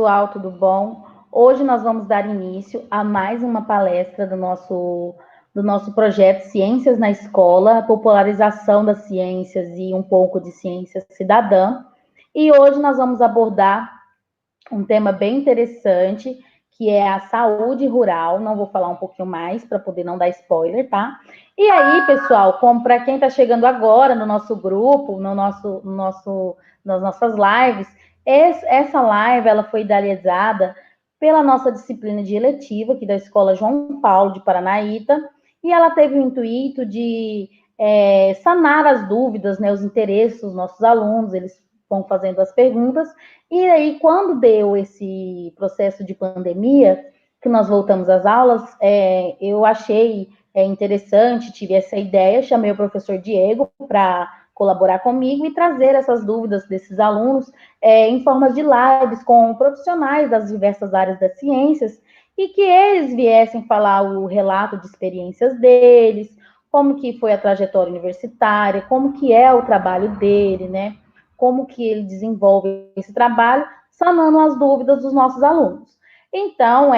Pessoal, tudo bom? Hoje nós vamos dar início a mais uma palestra do nosso projeto Ciências na Escola, popularização das ciências e um pouco de ciência cidadã. E hoje nós vamos abordar um tema bem interessante, que é a saúde rural. Não vou falar um pouquinho mais para poder não dar spoiler, tá? E aí, pessoal, como para quem está chegando agora no nosso grupo, nas nossas lives, essa live ela foi idealizada pela nossa disciplina de eletiva, aqui da Escola João Paulo de Paranaíta, e ela teve o intuito de sanar as dúvidas, né, os interesses dos nossos alunos. Eles vão fazendo as perguntas, e aí, quando deu esse processo de pandemia, que nós voltamos às aulas, eu achei interessante, tive essa ideia, chamei o professor Diego para colaborar comigo e trazer essas dúvidas desses alunos em formas de lives com profissionais das diversas áreas das ciências, e que eles viessem falar o relato de experiências deles, como que foi a trajetória universitária, como que é o trabalho dele, né? Como que ele desenvolve esse trabalho, sanando as dúvidas dos nossos alunos. Então,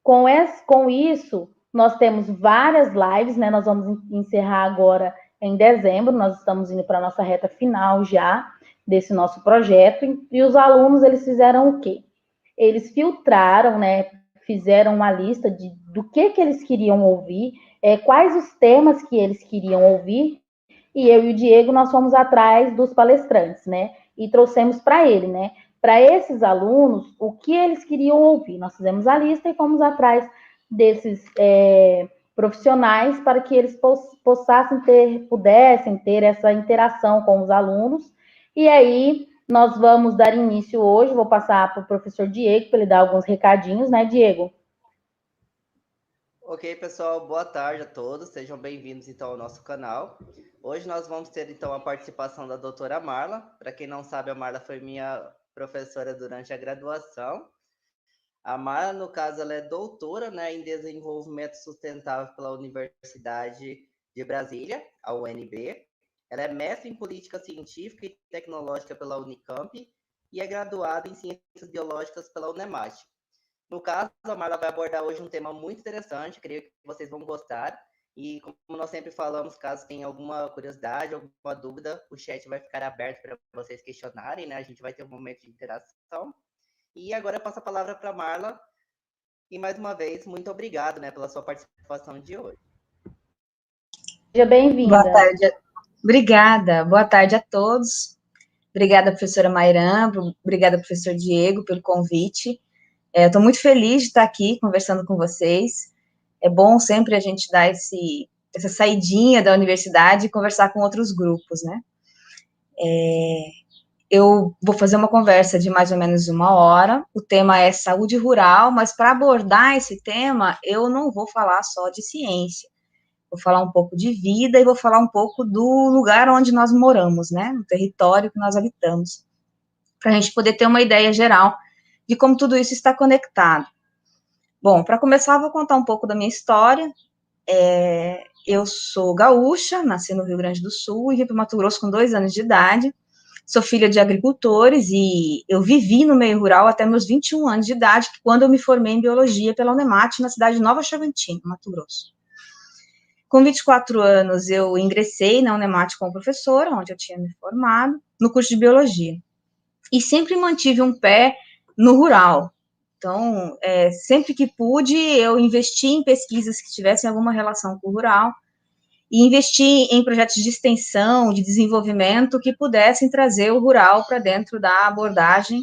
com isso, nós temos várias lives, né? Nós vamos encerrar agora em dezembro, nós estamos indo para a nossa reta final já desse nosso projeto, e os alunos, eles fizeram o quê? Eles filtraram, né? Fizeram uma lista do que eles queriam ouvir, quais os temas que eles queriam ouvir, e eu e o Diego, nós fomos atrás dos palestrantes, né? E trouxemos para ele, né? Para esses alunos, o que eles queriam ouvir. Nós fizemos a lista e fomos atrás desses profissionais para que eles pudessem ter essa interação com os alunos. E aí, nós vamos dar início hoje, vou passar para o professor Diego, para ele dar alguns recadinhos, né, Diego? Ok, pessoal, boa tarde a todos, sejam bem-vindos então ao nosso canal. Hoje nós vamos ter então a participação da doutora Marla. Para quem não sabe, a Marla foi minha professora durante a graduação. A Marla, no caso, ela é doutora, né, em desenvolvimento sustentável pela Universidade de Brasília, a UNB. Ela é mestre em política científica e tecnológica pela Unicamp e é graduada em ciências biológicas pela Unemat. No caso, a Marla vai abordar hoje um tema muito interessante, creio que vocês vão gostar. E como nós sempre falamos, caso tenha alguma curiosidade, alguma dúvida, o chat vai ficar aberto para vocês questionarem, né? A gente vai ter um momento de interação. E agora eu passo a palavra para a Marla. E mais uma vez, muito obrigado, né, pela sua participação de hoje. Seja Boa bem-vinda. tarde. Obrigada. Boa tarde a todos. Obrigada, professora Mairan, obrigada, professor Diego, pelo convite. Estou muito feliz de estar aqui conversando com vocês. É bom sempre a gente dar essa saidinha da universidade e conversar com outros grupos, né? Eu vou fazer uma conversa de mais ou menos 1 hora. O tema é saúde rural, mas para abordar esse tema, eu não vou falar só de ciência. Vou falar um pouco de vida e vou falar um pouco do lugar onde nós moramos, né? No território que nós habitamos, para a gente poder ter uma ideia geral de como tudo isso está conectado. Bom, para começar, eu vou contar um pouco da minha história. Eu sou gaúcha, nasci no Rio Grande do Sul e vim para o Mato Grosso com 2 anos de idade. Sou filha de agricultores e eu vivi no meio rural até meus 21 anos de idade, quando eu me formei em biologia pela Unemat, na cidade de Nova Chavantina, Mato Grosso. Com 24 anos, eu ingressei na Unemat como professora, onde eu tinha me formado, no curso de biologia. E sempre mantive um pé no rural. Então, sempre que pude, eu investi em pesquisas que tivessem alguma relação com o rural e investi em projetos de extensão, de desenvolvimento, que pudessem trazer o rural para dentro da abordagem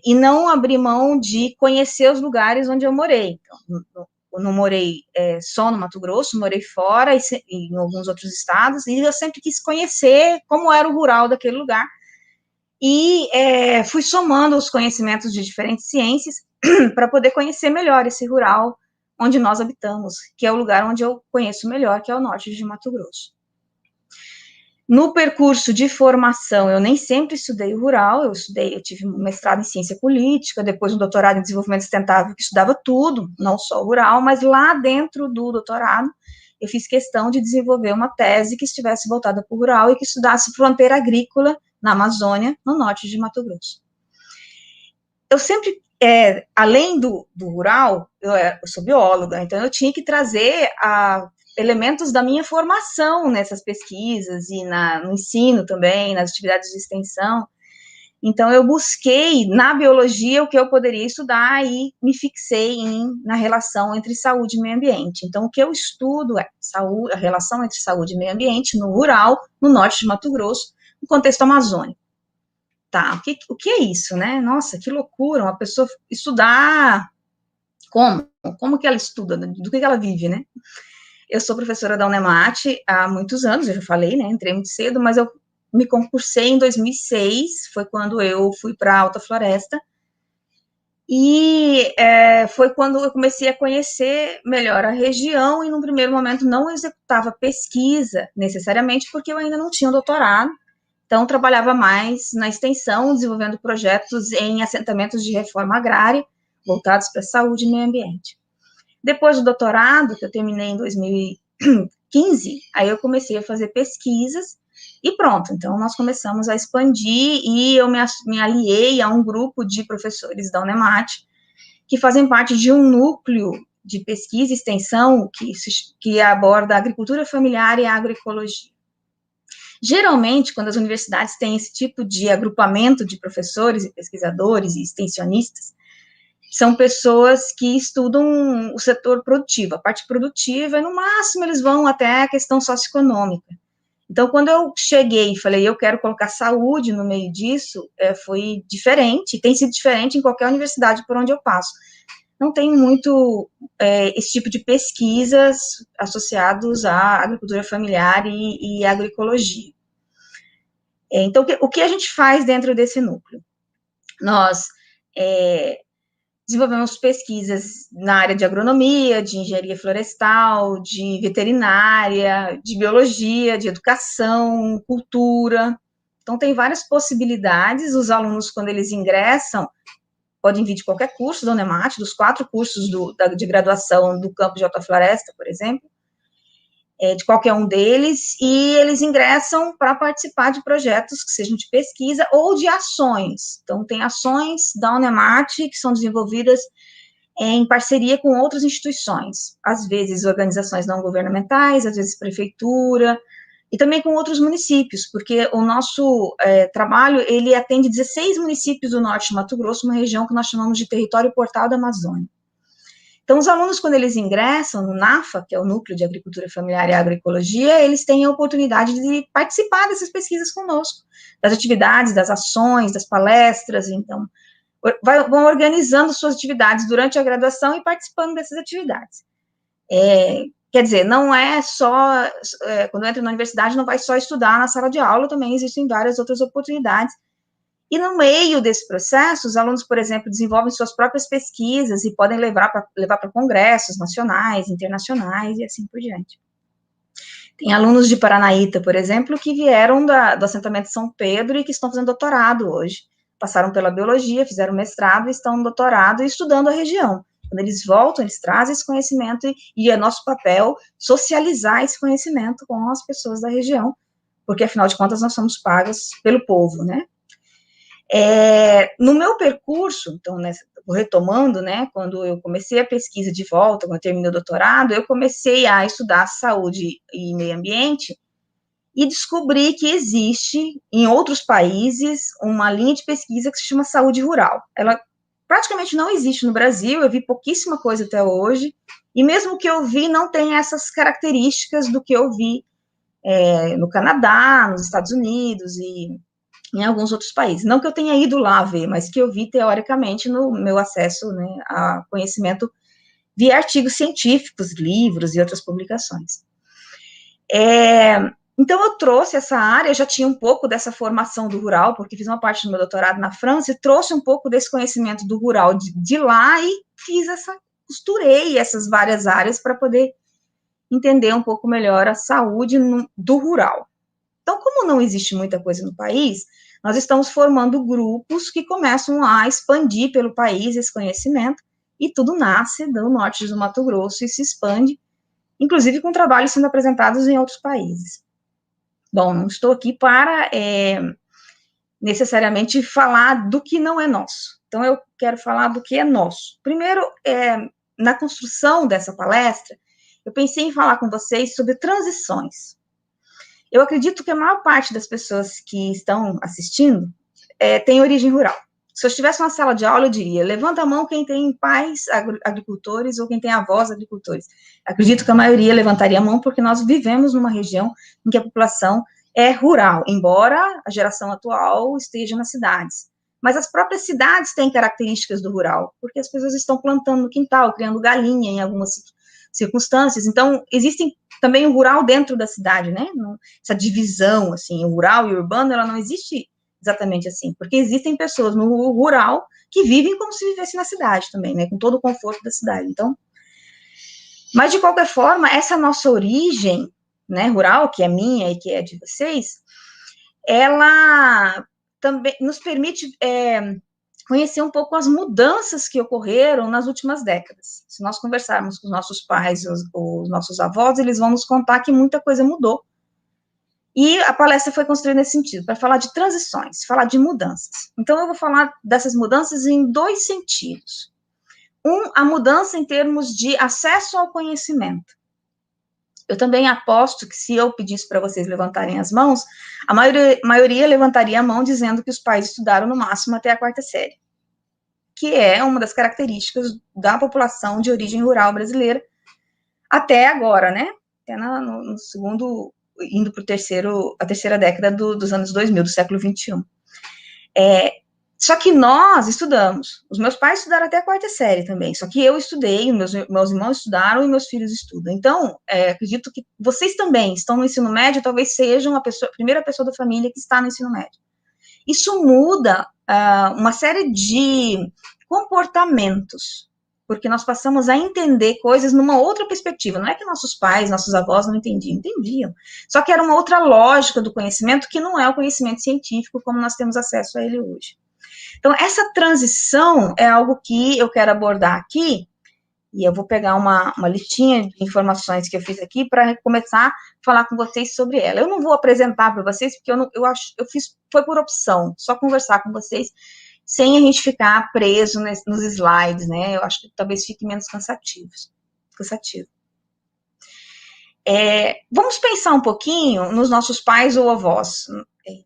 e não abrir mão de conhecer os lugares onde eu morei. Então, eu não morei só no Mato Grosso, morei fora e em alguns outros estados, e eu sempre quis conhecer como era o rural daquele lugar. E fui somando os conhecimentos de diferentes ciências para poder conhecer melhor esse rural onde nós habitamos, que é o lugar onde eu conheço melhor, que é o norte de Mato Grosso. No percurso de formação, eu nem sempre estudei o rural, eu tive um mestrado em ciência política, depois um doutorado em desenvolvimento sustentável, que estudava tudo, não só o rural, mas lá dentro do doutorado, eu fiz questão de desenvolver uma tese que estivesse voltada para o rural e que estudasse fronteira agrícola na Amazônia, no norte de Mato Grosso. eu sempre, além do rural, eu sou bióloga, então eu tinha que trazer elementos da minha formação nessas pesquisas e no ensino também, nas atividades de extensão. Então, eu busquei na biologia o que eu poderia estudar e me fixei na relação entre saúde e meio ambiente. Então, o que eu estudo é a relação entre saúde e meio ambiente no rural, no norte de Mato Grosso, no contexto amazônico. Tá, o que é isso, né? Nossa, que loucura, uma pessoa estudar. Como que ela estuda? Do que ela vive, né? Eu sou professora da Unemate há muitos anos, eu já falei, né? Entrei muito cedo, mas eu me concursei em 2006, foi quando eu fui para Alta Floresta, e foi quando eu comecei a conhecer melhor a região, e num primeiro momento não executava pesquisa, necessariamente, porque eu ainda não tinha doutorado, então trabalhava mais na extensão, desenvolvendo projetos em assentamentos de reforma agrária, voltados para saúde e meio ambiente. Depois do doutorado, que eu terminei em 2015, aí eu comecei a fazer pesquisas, e pronto, então nós começamos a expandir, e eu me aliei a um grupo de professores da Unemate, que fazem parte de um núcleo de pesquisa e extensão que aborda a agricultura familiar e a agroecologia. Geralmente, quando as universidades têm esse tipo de agrupamento de professores e pesquisadores e extensionistas, são pessoas que estudam o setor produtivo, a parte produtiva, e no máximo eles vão até a questão socioeconômica. Então, quando eu cheguei e falei, eu quero colocar saúde no meio disso, foi diferente, tem sido diferente em qualquer universidade por onde eu passo. Não tem muito esse tipo de pesquisas associados à agricultura familiar e agroecologia. Então, o que a gente faz dentro desse núcleo? Nós desenvolvemos pesquisas na área de agronomia, de engenharia florestal, de veterinária, de biologia, de educação, cultura. Então, tem várias possibilidades. Os alunos, quando eles ingressam, podem vir de qualquer curso da Unemate, dos 4 cursos de graduação do campo de Alta Floresta, por exemplo, de qualquer um deles, e eles ingressam para participar de projetos que sejam de pesquisa ou de ações. Então, tem ações da Unemate que são desenvolvidas em parceria com outras instituições, às vezes organizações não governamentais, às vezes prefeitura, e também com outros municípios, porque o nosso trabalho, ele atende 16 municípios do norte de Mato Grosso, uma região que nós chamamos de território portal da Amazônia. Então, os alunos, quando eles ingressam no NAFA, que é o Núcleo de Agricultura Familiar e Agroecologia, eles têm a oportunidade de participar dessas pesquisas conosco, das atividades, das ações, das palestras, então, vão organizando suas atividades durante a graduação e participando dessas atividades. Quer dizer, não é só, quando entra na universidade, não vai só estudar na sala de aula, também existem várias outras oportunidades. E no meio desse processo, os alunos, por exemplo, desenvolvem suas próprias pesquisas e podem levar para congressos nacionais, internacionais e assim por diante. Tem alunos de Paranaíta, por exemplo, que vieram do assentamento São Pedro e que estão fazendo doutorado hoje. Passaram pela biologia, fizeram mestrado, estão no doutorado e estudando a região. Quando eles voltam, eles trazem esse conhecimento e é nosso papel socializar esse conhecimento com as pessoas da região, porque, afinal de contas, nós somos pagos pelo povo, né? No meu percurso, então, retomando, né, quando eu comecei a pesquisa de volta, quando eu terminei o doutorado, eu comecei a estudar saúde e meio ambiente e descobri que existe, em outros países, uma linha de pesquisa que se chama saúde rural. Ela praticamente não existe no Brasil, eu vi pouquíssima coisa até hoje, e mesmo o que eu vi não tem essas características do que eu vi no Canadá, nos Estados Unidos e em alguns outros países. Não que eu tenha ido lá ver, mas que eu vi teoricamente no meu acesso, né, a conhecimento via artigos científicos, livros e outras publicações. Então, eu trouxe essa área, eu já tinha um pouco dessa formação do rural, porque fiz uma parte do meu doutorado na França, e trouxe um pouco desse conhecimento do rural de lá, e costurei essas várias áreas para poder entender um pouco melhor a saúde do rural. Então, como não existe muita coisa no país, nós estamos formando grupos que começam a expandir pelo país esse conhecimento, e tudo nasce do norte do Mato Grosso e se expande, inclusive com trabalhos sendo apresentados em outros países. Bom, não estou aqui para necessariamente falar do que não é nosso. Então, eu quero falar do que é nosso. Primeiro, na construção dessa palestra, eu pensei em falar com vocês sobre transições. Eu acredito que a maior parte das pessoas que estão assistindo tem origem rural. Se eu estivesse numa sala de aula, eu diria, levanta a mão quem tem pais agricultores ou quem tem avós agricultores. Acredito que a maioria levantaria a mão, porque nós vivemos numa região em que a população é rural, embora a geração atual esteja nas cidades. Mas as próprias cidades têm características do rural, porque as pessoas estão plantando no quintal, criando galinha em algumas circunstâncias. Então, existem também o rural dentro da cidade, né? Essa divisão, assim, o rural e o urbano, ela não existe exatamente assim, porque existem pessoas no rural que vivem como se vivesse na cidade também, né, com todo o conforto da cidade. Então, mas de qualquer forma, essa nossa origem, né, rural, que é minha e que é de vocês, ela também nos permite conhecer um pouco as mudanças que ocorreram nas últimas décadas. Se nós conversarmos com os nossos pais, os nossos avós, eles vão nos contar que muita coisa mudou. E a palestra foi construída nesse sentido, para falar de transições, falar de mudanças. Então, eu vou falar dessas mudanças em dois sentidos. A mudança em termos de acesso ao conhecimento. Eu também aposto que se eu pedisse para vocês levantarem as mãos, a maioria levantaria a mão dizendo que os pais estudaram no máximo até a 4ª série, que é uma das características da população de origem rural brasileira até agora, né? Até no segundo, indo para a terceira década dos anos 2000, do século 21. Só que nós estudamos, os meus pais estudaram até a 4ª série também, só que eu estudei, meus irmãos estudaram e meus filhos estudam. Então, acredito que vocês também estão no ensino médio, talvez sejam a primeira pessoa da família que está no ensino médio. Isso muda uma série de comportamentos, porque nós passamos a entender coisas numa outra perspectiva. Não é que nossos pais, nossos avós não entendiam. Só que era uma outra lógica do conhecimento que não é o conhecimento científico como nós temos acesso a ele hoje. Então, essa transição é algo que eu quero abordar aqui, e eu vou pegar uma listinha de informações que eu fiz aqui para começar a falar com vocês sobre ela. Eu não vou apresentar para vocês, porque foi por opção, só conversar com vocês, sem a gente ficar preso nos slides, né? Eu acho que talvez fique menos cansativo. Vamos pensar um pouquinho nos nossos pais ou avós.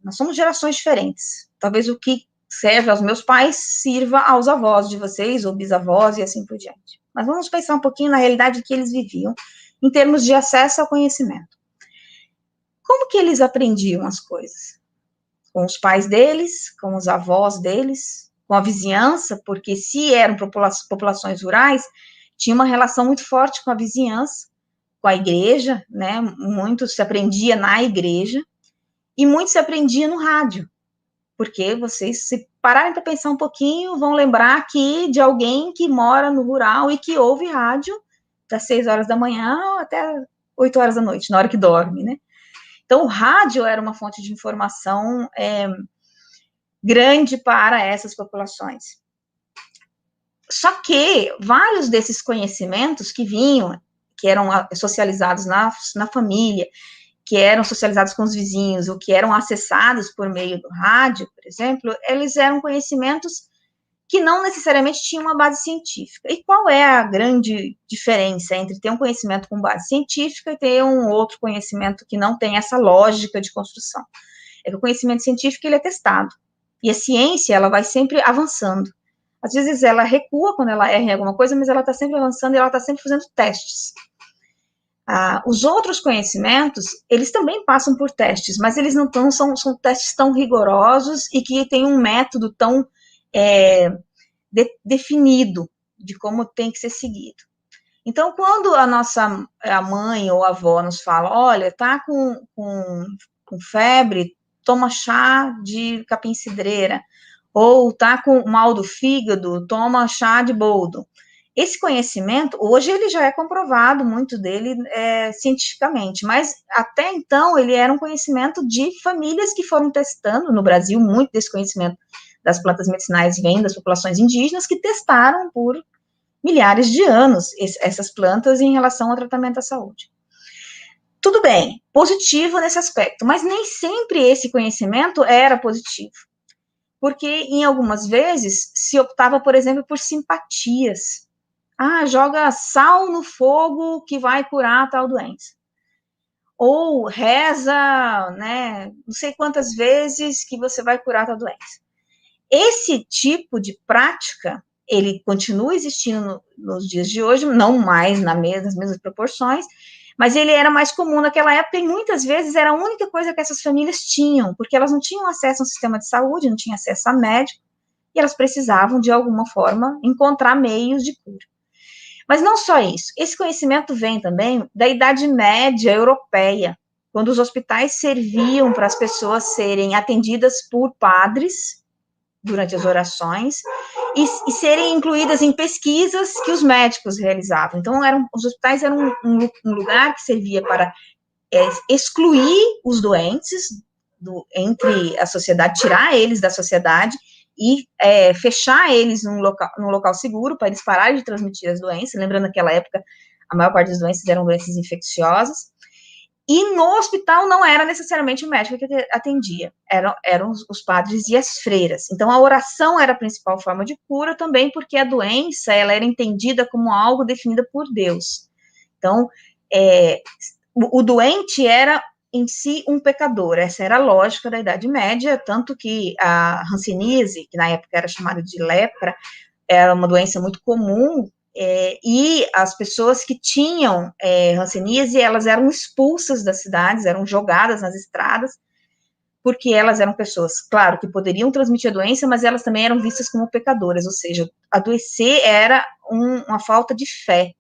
Nós somos gerações diferentes. Talvez o que serve aos meus pais sirva aos avós de vocês, ou bisavós, e assim por diante. Mas vamos pensar um pouquinho na realidade que eles viviam, em termos de acesso ao conhecimento. Como que eles aprendiam as coisas? Com os pais deles, com os avós deles, com a vizinhança, porque se eram populações rurais, tinha uma relação muito forte com a vizinhança, com a igreja, né? Muito se aprendia na igreja, e muito se aprendia no rádio. Porque vocês, se pararem para pensar um pouquinho, vão lembrar aqui de alguém que mora no rural e que ouve rádio das 6 horas da manhã até 8 horas da noite, na hora que dorme, né? Então, o rádio era uma fonte de informação grande para essas populações. Só que vários desses conhecimentos que vinham, que eram socializados na família, que eram socializados com os vizinhos, ou que eram acessados por meio do rádio, por exemplo, eles eram conhecimentos que não necessariamente tinham uma base científica. E qual é a grande diferença entre ter um conhecimento com base científica e ter um outro conhecimento que não tem essa lógica de construção? É que o conhecimento científico, ele é testado, e a ciência, ela vai sempre avançando. Às vezes ela recua quando ela erra em alguma coisa, mas ela está sempre avançando e ela está sempre fazendo testes. Os outros conhecimentos, eles também passam por testes, mas eles não são testes tão rigorosos e que têm um método tão definido de como tem que ser seguido. Então, quando a mãe ou a avó nos fala, olha, tá com febre, toma chá de capim-cidreira, ou tá com mal do fígado, toma chá de boldo. Esse conhecimento, hoje ele já é comprovado, muito dele cientificamente, mas até então ele era um conhecimento de famílias que foram testando no Brasil. Muito desse conhecimento das plantas medicinais vem das populações indígenas que testaram por milhares de anos essas plantas em relação ao tratamento da saúde. Tudo bem, positivo nesse aspecto, mas nem sempre esse conhecimento era positivo. porque em algumas vezes se optava, por exemplo, por simpatias. Ah, joga sal no fogo que vai curar tal doença. Ou reza, né, não sei quantas vezes que você vai curar tal doença. Esse tipo de prática, ele continua existindo nos dias de hoje, não mais nas mesmas proporções, mas ele era mais comum naquela época e muitas vezes era a única coisa que essas famílias tinham, porque elas não tinham acesso a um sistema de saúde, não tinham acesso a médico, e elas precisavam, de alguma forma, encontrar meios de cura. Mas não só isso, esse conhecimento vem também da Idade Média europeia, quando os hospitais serviam para as pessoas serem atendidas por padres durante as orações e serem incluídas em pesquisas que os médicos realizavam. Então, os hospitais eram um lugar que servia para excluir os doentes entre a sociedade, tirar eles da sociedade e fechar eles num local seguro para eles pararem de transmitir as doenças. Lembrando que naquela época a maior parte das doenças eram doenças infecciosas. E no hospital não era necessariamente o médico que atendia, eram os padres e as freiras. Então, a oração era a principal forma de cura também, porque a doença ela era entendida como algo definido por Deus. Então, o doente era em si um pecador, essa era a lógica da Idade Média, tanto que a hanseníase, que na época era chamada de lepra, era uma doença muito comum, e as pessoas que tinham hanseníase, elas eram expulsas das cidades, eram jogadas nas estradas, porque elas eram pessoas, claro, que poderiam transmitir a doença, mas elas também eram vistas como pecadoras, ou seja, adoecer era uma falta de fé.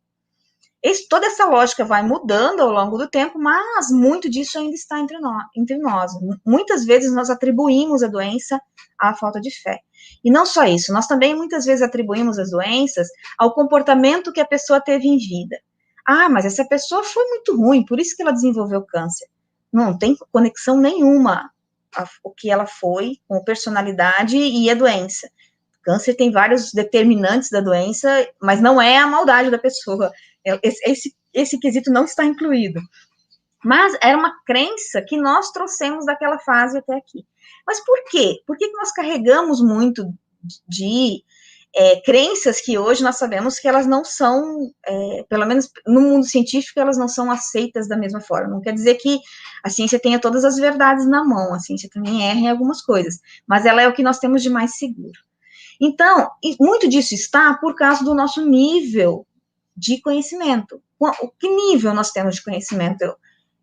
Toda essa lógica vai mudando ao longo do tempo, mas muito disso ainda está entre nós. Muitas vezes nós atribuímos a doença à falta de fé. E não só isso, nós também muitas vezes atribuímos as doenças ao comportamento que a pessoa teve em vida. Ah, mas essa pessoa foi muito ruim, por isso que ela desenvolveu câncer. Não tem conexão nenhuma o que ela foi com a personalidade e a doença. Câncer tem vários determinantes da doença, mas não é a maldade da pessoa. Esse quesito não está incluído. Mas era uma crença que nós trouxemos daquela fase até aqui. Mas por quê? Por que nós carregamos muito de crenças que hoje nós sabemos que elas não são, pelo menos no mundo científico, elas não são aceitas da mesma forma. Não quer dizer que a ciência tenha todas as verdades na mão, a ciência também erra em algumas coisas, mas ela é o que nós temos de mais seguro. Então, muito disso está por causa do nosso nível de conhecimento. O que nível nós temos de conhecimento?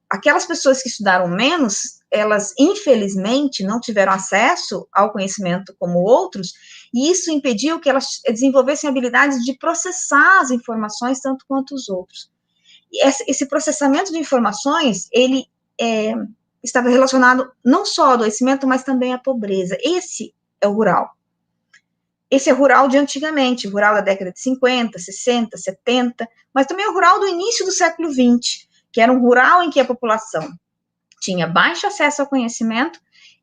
Aquelas pessoas que estudaram menos, elas, infelizmente, não tiveram acesso ao conhecimento como outros, e isso impediu que elas desenvolvessem habilidades de processar as informações tanto quanto os outros. E esse processamento de informações, ele estava relacionado não só ao adoecimento, mas também à pobreza. Esse é o rural. Esse é o rural de antigamente, o rural da década de 50, 60, 70, mas também o rural do início do século 20, que era um rural em que a população tinha baixo acesso ao conhecimento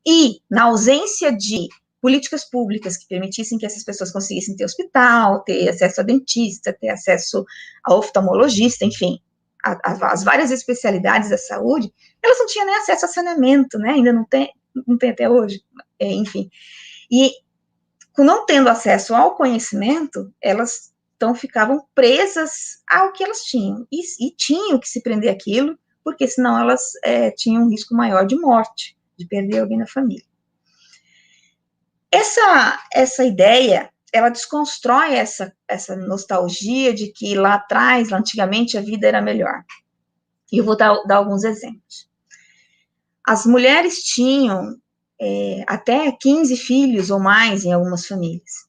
e, na ausência de políticas públicas que permitissem que essas pessoas conseguissem ter hospital, ter acesso a dentista, ter acesso a oftalmologista, enfim, as várias especialidades da saúde, elas não tinham nem acesso a saneamento, né? Ainda não tem até hoje, enfim. E não tendo acesso ao conhecimento, elas então ficavam presas ao que elas tinham, e tinham que se prender àquilo, porque senão elas tinham um risco maior de morte, de perder alguém na família. Essa ideia, ela desconstrói essa nostalgia de que lá atrás, lá antigamente, a vida era melhor. E eu vou dar alguns exemplos. As mulheres tinham até 15 filhos ou mais em algumas famílias.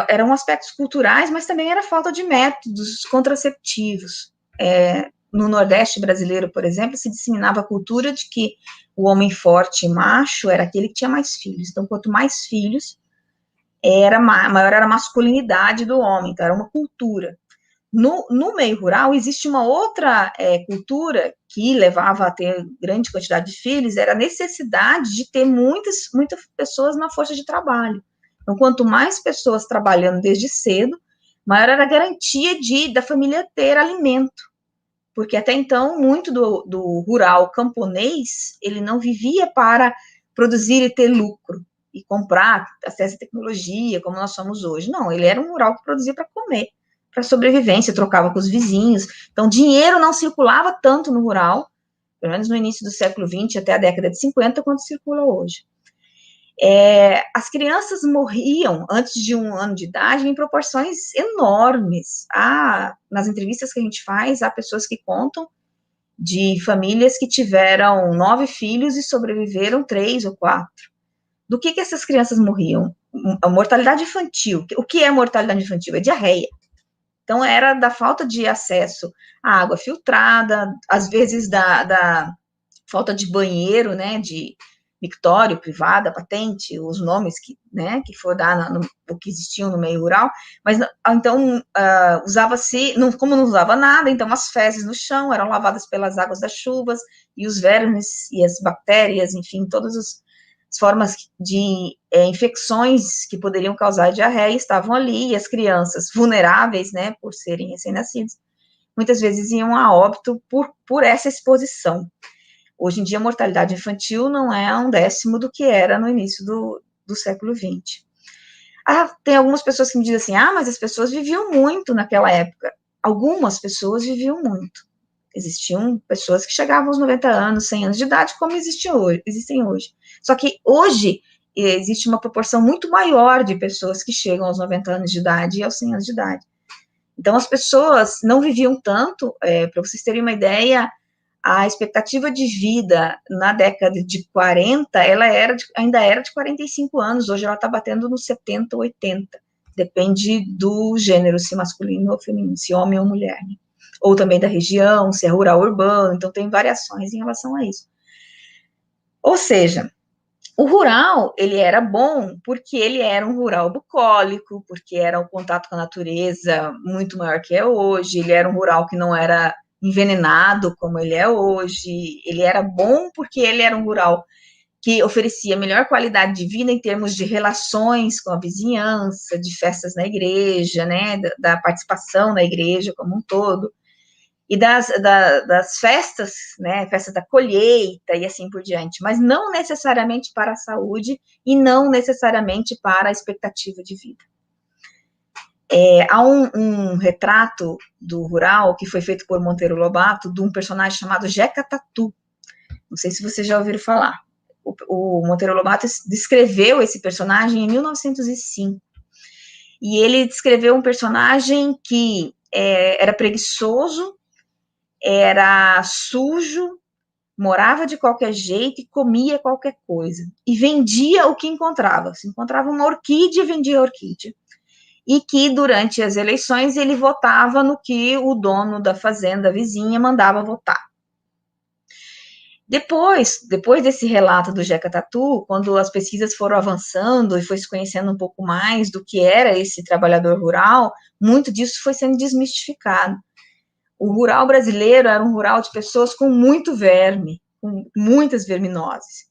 Eram aspectos culturais, mas também era falta de métodos contraceptivos. No Nordeste brasileiro, por exemplo, se disseminava a cultura de que o homem forte e macho era aquele que tinha mais filhos. Então, quanto mais filhos, maior era a masculinidade do homem. Então, era uma cultura. No meio rural, existe uma outra cultura que levava a ter grande quantidade de filhos, era a necessidade de ter muitas pessoas na força de trabalho. Então, quanto mais pessoas trabalhando desde cedo, maior era a garantia da família ter alimento. Porque até então, muito do rural camponês, ele não vivia para produzir e ter lucro. e comprar acesso à tecnologia, como nós somos hoje. Não, ele era um rural que produzia para comer, para sobrevivência, trocava com os vizinhos. Então, dinheiro não circulava tanto no rural, pelo menos no início do século XX até a década de 50, quanto circula hoje. As crianças morriam antes de 1 ano de idade em proporções enormes. Nas entrevistas que a gente faz, há pessoas que contam de famílias que tiveram 9 filhos e sobreviveram 3 ou 4. Do que essas crianças morriam? A mortalidade infantil. O que é mortalidade infantil? É diarreia. Então, era da falta de acesso à água filtrada, às vezes da falta de banheiro, né, de mictório, privada, patente, os nomes que for dar o que existiam no meio rural, mas então usava-se, como não usava nada, então as fezes no chão eram lavadas pelas águas das chuvas, e os vermes e as bactérias, enfim, todas as formas de infecções que poderiam causar diarreia estavam ali, e as crianças vulneráveis, né, por serem recém-nascidos, muitas vezes iam a óbito por essa exposição. Hoje em dia, a mortalidade infantil não é 1/10 do que era no início do século XX. Tem algumas pessoas que me dizem assim, mas as pessoas viviam muito naquela época. Algumas pessoas viviam muito. Existiam pessoas que chegavam aos 90 anos, 100 anos de idade, como existem hoje. Só que hoje existe uma proporção muito maior de pessoas que chegam aos 90 anos de idade e aos 100 anos de idade. Então, as pessoas não viviam tanto, para vocês terem uma ideia, a expectativa de vida na década de 40, ela ainda era de 45 anos, hoje ela está batendo nos 70, 80, depende do gênero, se masculino ou feminino, se homem ou mulher, né? Ou também da região, se é rural ou urbano, então tem variações em relação a isso. Ou seja, o rural, ele era bom porque ele era um rural bucólico, porque era um contato com a natureza muito maior que é hoje, ele era um rural que não era envenenado como ele é hoje, ele era bom porque ele era um rural que oferecia melhor qualidade de vida em termos de relações com a vizinhança, de festas na igreja, né, da participação na igreja como um todo, e das festas, né, festa da colheita e assim por diante, mas não necessariamente para a saúde e não necessariamente para a expectativa de vida. Há um retrato do rural que foi feito por Monteiro Lobato, de um personagem chamado Jeca Tatu. Não sei se vocês já ouviram falar. O Monteiro Lobato descreveu esse personagem em 1905. E ele descreveu um personagem que era preguiçoso, era sujo, morava de qualquer jeito e comia qualquer coisa. E vendia o que encontrava. Se encontrava uma orquídea, vendia a orquídea. E que, durante as eleições, ele votava no que o dono da fazenda vizinha mandava votar. Depois desse relato do Jeca Tatu, quando as pesquisas foram avançando e foi se conhecendo um pouco mais do que era esse trabalhador rural, muito disso foi sendo desmistificado. O rural brasileiro era um rural de pessoas com muito verme, com muitas verminoses.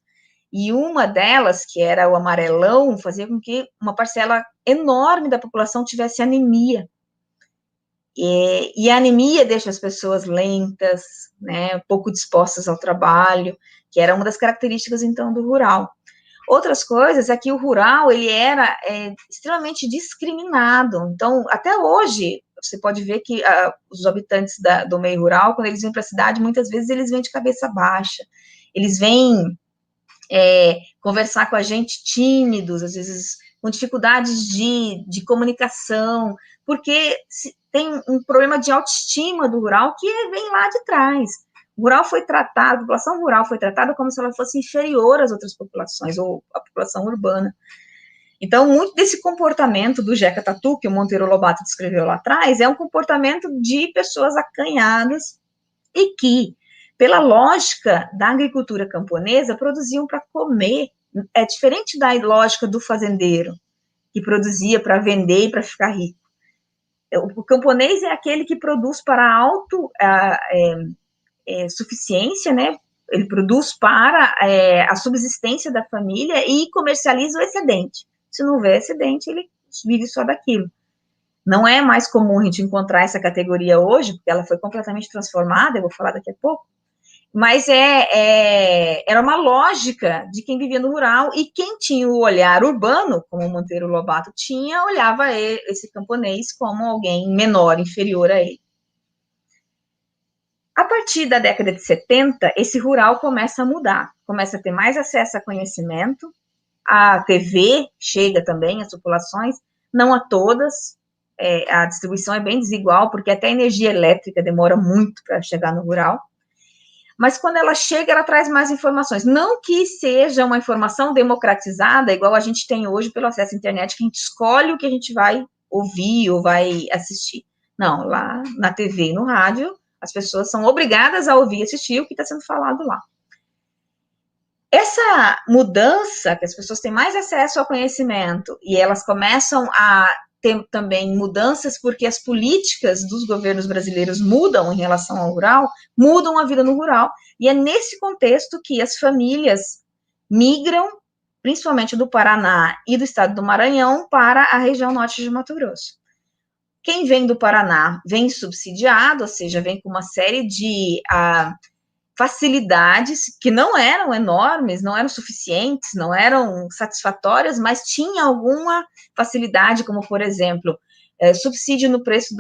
E uma delas, que era o amarelão, fazia com que uma parcela enorme da população tivesse anemia. E a anemia deixa as pessoas lentas, né, pouco dispostas ao trabalho, que era uma das características, então, do rural. Outras coisas é que o rural, ele era extremamente discriminado. Então, até hoje, você pode ver que os habitantes do meio rural, quando eles vêm para a cidade, muitas vezes eles vêm de cabeça baixa. Eles vêm conversar com a gente tímidos, às vezes com dificuldades de comunicação, porque tem um problema de autoestima do rural que vem lá de trás. O rural foi tratado, a população rural foi tratada como se ela fosse inferior às outras populações, ou à população urbana. Então, muito desse comportamento do Jeca Tatu, que o Monteiro Lobato descreveu lá atrás, é um comportamento de pessoas acanhadas e que, pela lógica da agricultura camponesa, produziam para comer. É diferente da lógica do fazendeiro, que produzia para vender e para ficar rico. O camponês é aquele que produz para autossuficiência, né? Ele produz para a subsistência da família e comercializa o excedente. Se não houver excedente, ele vive só daquilo. Não é mais comum a gente encontrar essa categoria hoje, porque ela foi completamente transformada, eu vou falar daqui a pouco. Mas era uma lógica de quem vivia no rural, e quem tinha o olhar urbano, como o Monteiro Lobato tinha, olhava esse camponês como alguém menor, inferior a ele. A partir da década de 70, esse rural começa a mudar, começa a ter mais acesso a conhecimento, a TV chega também às populações, não a todas, a distribuição é bem desigual, porque até a energia elétrica demora muito para chegar no rural, mas quando ela chega, ela traz mais informações. Não que seja uma informação democratizada, igual a gente tem hoje pelo acesso à internet, que a gente escolhe o que a gente vai ouvir ou vai assistir. Não, lá na TV e no rádio, as pessoas são obrigadas a ouvir e assistir o que está sendo falado lá. Essa mudança, que as pessoas têm mais acesso ao conhecimento e elas começam a ter também mudanças porque as políticas dos governos brasileiros mudam em relação ao rural, mudam a vida no rural, e é nesse contexto que as famílias migram, principalmente do Paraná e do estado do Maranhão, para a região norte de Mato Grosso. Quem vem do Paraná vem subsidiado, ou seja, vem com uma série de facilidades que não eram enormes, não eram suficientes, não eram satisfatórias, mas tinha alguma facilidade, como, por exemplo, subsídio no preço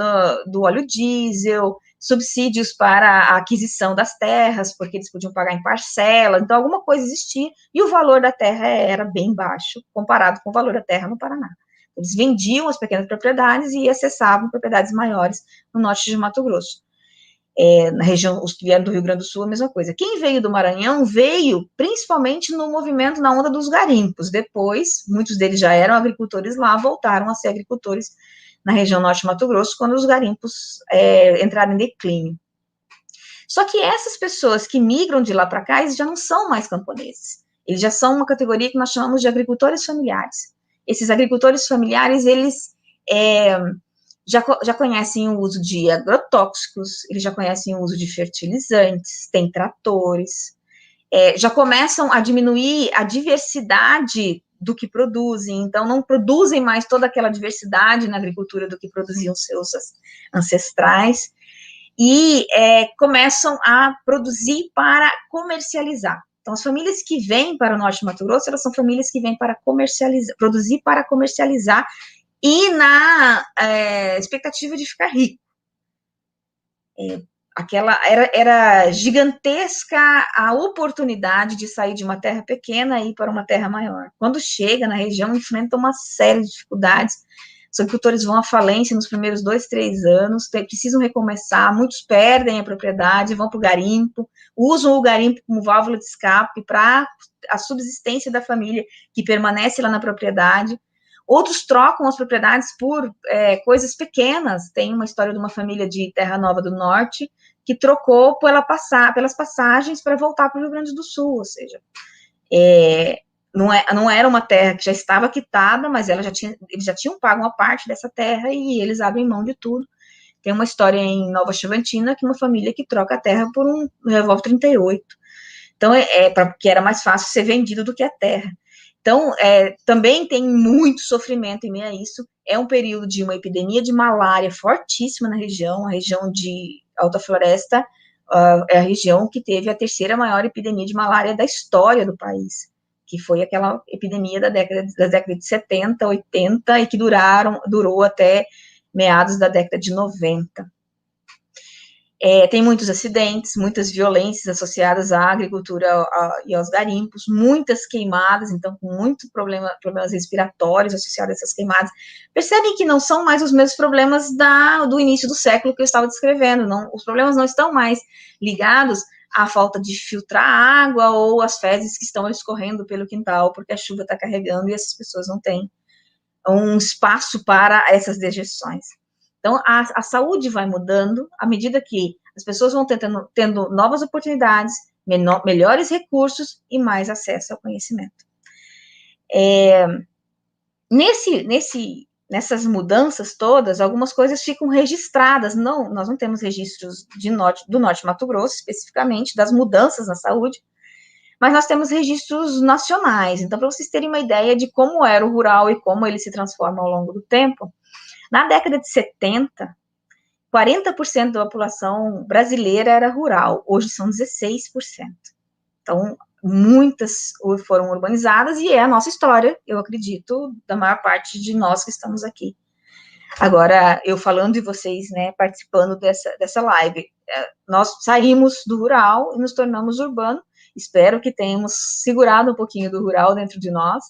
do óleo diesel, subsídios para a aquisição das terras, porque eles podiam pagar em parcela, então alguma coisa existia, e o valor da terra era bem baixo, comparado com o valor da terra no Paraná. Eles vendiam as pequenas propriedades e acessavam propriedades maiores no norte de Mato Grosso. Na região, os que vieram do Rio Grande do Sul, a mesma coisa. Quem veio do Maranhão veio principalmente no movimento, na onda dos garimpos. Depois, muitos deles já eram agricultores lá, voltaram a ser agricultores na região norte de Mato Grosso, quando os garimpos entraram em declínio. Só que essas pessoas que migram de lá para cá, eles já não são mais camponeses. Eles já são uma categoria que nós chamamos de agricultores familiares. Esses agricultores familiares, eles já conhecem o uso de agrotóxicos, eles já conhecem o uso de fertilizantes, têm tratores, já começam a diminuir a diversidade do que produzem, então não produzem mais toda aquela diversidade na agricultura do que produziam seus ancestrais, e começam a produzir para comercializar. Então, as famílias que vêm para o norte de Mato Grosso, elas são famílias que vêm para comercializar, produzir para comercializar, e na expectativa de ficar rico. Era gigantesca a oportunidade de sair de uma terra pequena e ir para uma terra maior. Quando chega na região, enfrenta uma série de dificuldades. Os agricultores vão à falência nos primeiros 2, 3 anos, precisam recomeçar, muitos perdem a propriedade, vão para o garimpo, usam o garimpo como válvula de escape para a subsistência da família que permanece lá na propriedade. Outros trocam as propriedades por coisas pequenas. Tem uma história de uma família de Terra Nova do Norte que trocou pelas passagens para voltar para o Rio Grande do Sul, ou seja, não era uma terra que já estava quitada, mas eles já tinham pago uma parte dessa terra e eles abrem mão de tudo. Tem uma história em Nova Chavantina que uma família que troca a terra por um revólver 38. Então, porque era mais fácil ser vendido do que a terra. Então, também tem muito sofrimento em meio a isso. É um período de uma epidemia de malária fortíssima na região. A região de Alta Floresta é a região que teve a 3ª maior epidemia de malária da história do país, que foi aquela epidemia das décadas de 70, 80, e que durou até meados da década de 90. Tem muitos acidentes, muitas violências associadas à agricultura e aos garimpos, muitas queimadas, então com muitos problemas respiratórios associados a essas queimadas. Percebem que não são mais os mesmos problemas do início do século que eu estava descrevendo, os problemas não estão mais ligados à falta de filtrar água ou às fezes que estão escorrendo pelo quintal, porque a chuva está carregando e essas pessoas não têm um espaço para essas dejeções. Então, a saúde vai mudando à medida que as pessoas vão tendo novas oportunidades, melhores recursos e mais acesso ao conhecimento. Nessas mudanças todas, algumas coisas ficam registradas. Nós não temos registros do Norte de Mato Grosso, especificamente, das mudanças na saúde, mas nós temos registros nacionais. Então, para vocês terem uma ideia de como era o rural e como ele se transforma ao longo do tempo, na década de 70, 40% da população brasileira era rural, hoje são 16%. Então, muitas foram urbanizadas e é a nossa história, eu acredito, da maior parte de nós que estamos aqui. Agora, eu falando e vocês, né, participando dessa live, nós saímos do rural e nos tornamos urbano. Espero que tenhamos segurado um pouquinho do rural dentro de nós.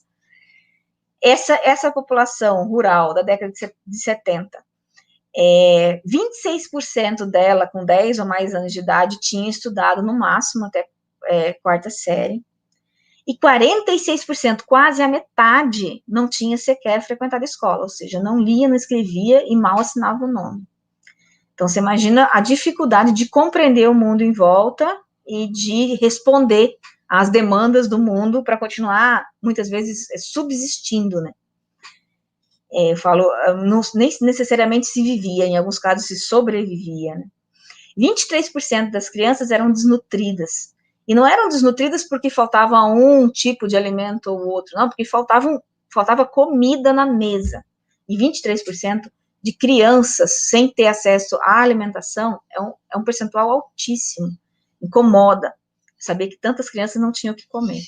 Essa população rural da década de 70, 26% dela, com 10 ou mais anos de idade, tinha estudado no máximo até quarta série, e 46%, quase a metade, não tinha sequer frequentado a escola, ou seja, não lia, não escrevia e mal assinava o nome. Então, você imagina a dificuldade de compreender o mundo em volta e de responder às demandas do mundo para continuar, muitas vezes, subsistindo, né? Eu falo, nem necessariamente se vivia, em alguns casos se sobrevivia, né? 23% das crianças eram desnutridas. E não eram desnutridas porque faltava um tipo de alimento ou outro, não, porque faltava comida na mesa. E 23% de crianças sem ter acesso à alimentação é um percentual altíssimo. Incomoda saber que tantas crianças não tinham o que comer.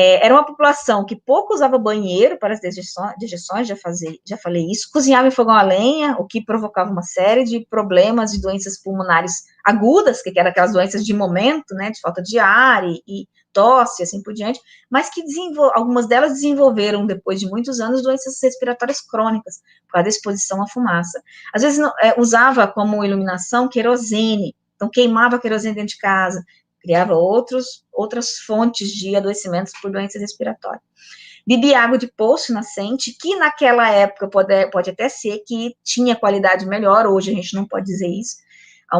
Era uma população que pouco usava banheiro para as dejeções, já falei isso, cozinhava em fogão a lenha, o que provocava uma série de problemas de doenças pulmonares agudas, que eram aquelas doenças de momento, né, de falta de ar e tosse, assim por diante, mas que algumas delas desenvolveram, depois de muitos anos, doenças respiratórias crônicas, por causa da exposição à fumaça. Às vezes, usava como iluminação querosene, então queimava querosene dentro de casa, criava outras fontes de adoecimentos por doenças respiratórias. Bebia água de poço nascente, que naquela época pode até ser que tinha qualidade melhor, hoje a gente não pode dizer isso. Há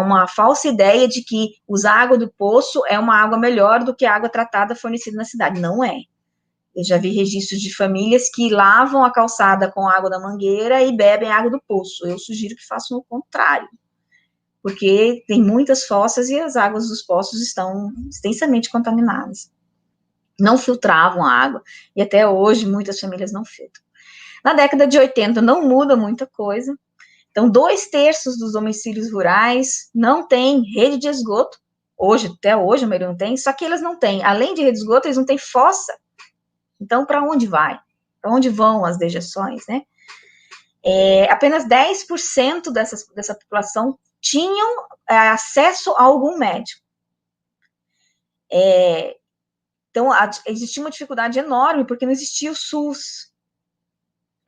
uma falsa ideia de que usar água do poço é uma água melhor do que a água tratada fornecida na cidade. Não é. Eu já vi registros de famílias que lavam a calçada com água da mangueira e bebem água do poço. Eu sugiro que façam o contrário, porque tem muitas fossas e as águas dos poços estão extensamente contaminadas. Não filtravam a água, e até hoje muitas famílias não filtram. Na década de 80 não muda muita coisa, então 2/3 dos domicílios rurais não têm rede de esgoto, até hoje a maioria não tem, só que eles não têm, além de rede de esgoto, eles não têm fossa. Então, para onde vai? Para onde vão as dejeções, né? Apenas 10% dessa população tinham acesso a algum médico. Então, existia uma dificuldade enorme, porque não existia o SUS.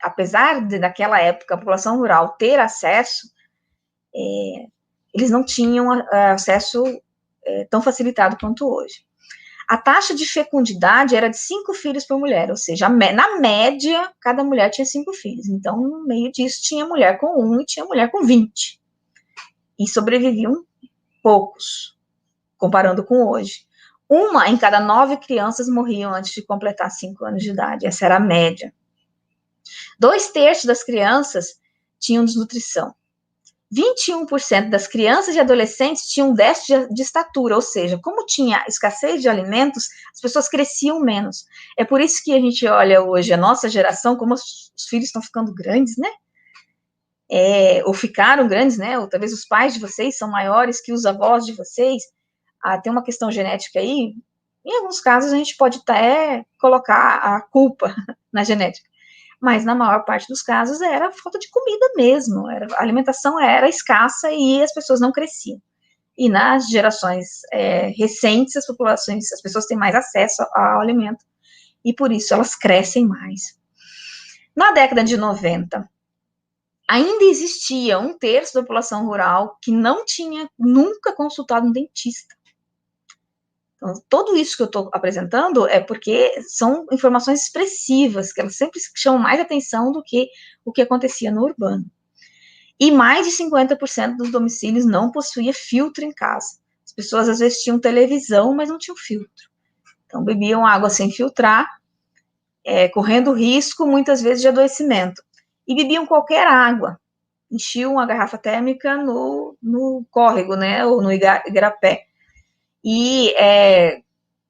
Apesar naquela época, a população rural ter acesso, eles não tinham acesso tão facilitado quanto hoje. A taxa de fecundidade era de 5 filhos por mulher, ou seja, na média, cada mulher tinha 5 filhos. Então, no meio disso, tinha mulher com 1 e tinha mulher com 20. E sobreviviam poucos, comparando com hoje. 1 em cada 9 crianças morriam antes de completar 5 anos de idade. Essa era a média. 2/3 das crianças tinham desnutrição. 21% das crianças e adolescentes tinham déficit de estatura, ou seja, como tinha escassez de alimentos, as pessoas cresciam menos. É por isso que a gente olha hoje a nossa geração, como os filhos estão ficando grandes, né? Ou ficaram grandes, né? Ou talvez os pais de vocês são maiores que os avós de vocês. Tem uma questão genética aí. Em alguns casos, a gente pode até colocar a culpa na genética. Mas na maior parte dos casos era falta de comida mesmo, a alimentação era escassa e as pessoas não cresciam. E nas gerações recentes, as pessoas têm mais acesso ao alimento e por isso elas crescem mais. Na década de 90, ainda existia 1/3 da população rural que não tinha nunca consultado um dentista. Então, tudo isso que eu estou apresentando é porque são informações expressivas, que elas sempre chamam mais atenção do que o que acontecia no urbano. E mais de 50% dos domicílios não possuía filtro em casa. As pessoas, às vezes, tinham televisão, mas não tinham filtro. Então, bebiam água sem filtrar, correndo risco, muitas vezes, de adoecimento. E bebiam qualquer água. Enchiam a garrafa térmica no córrego, né, ou no igarapé. E,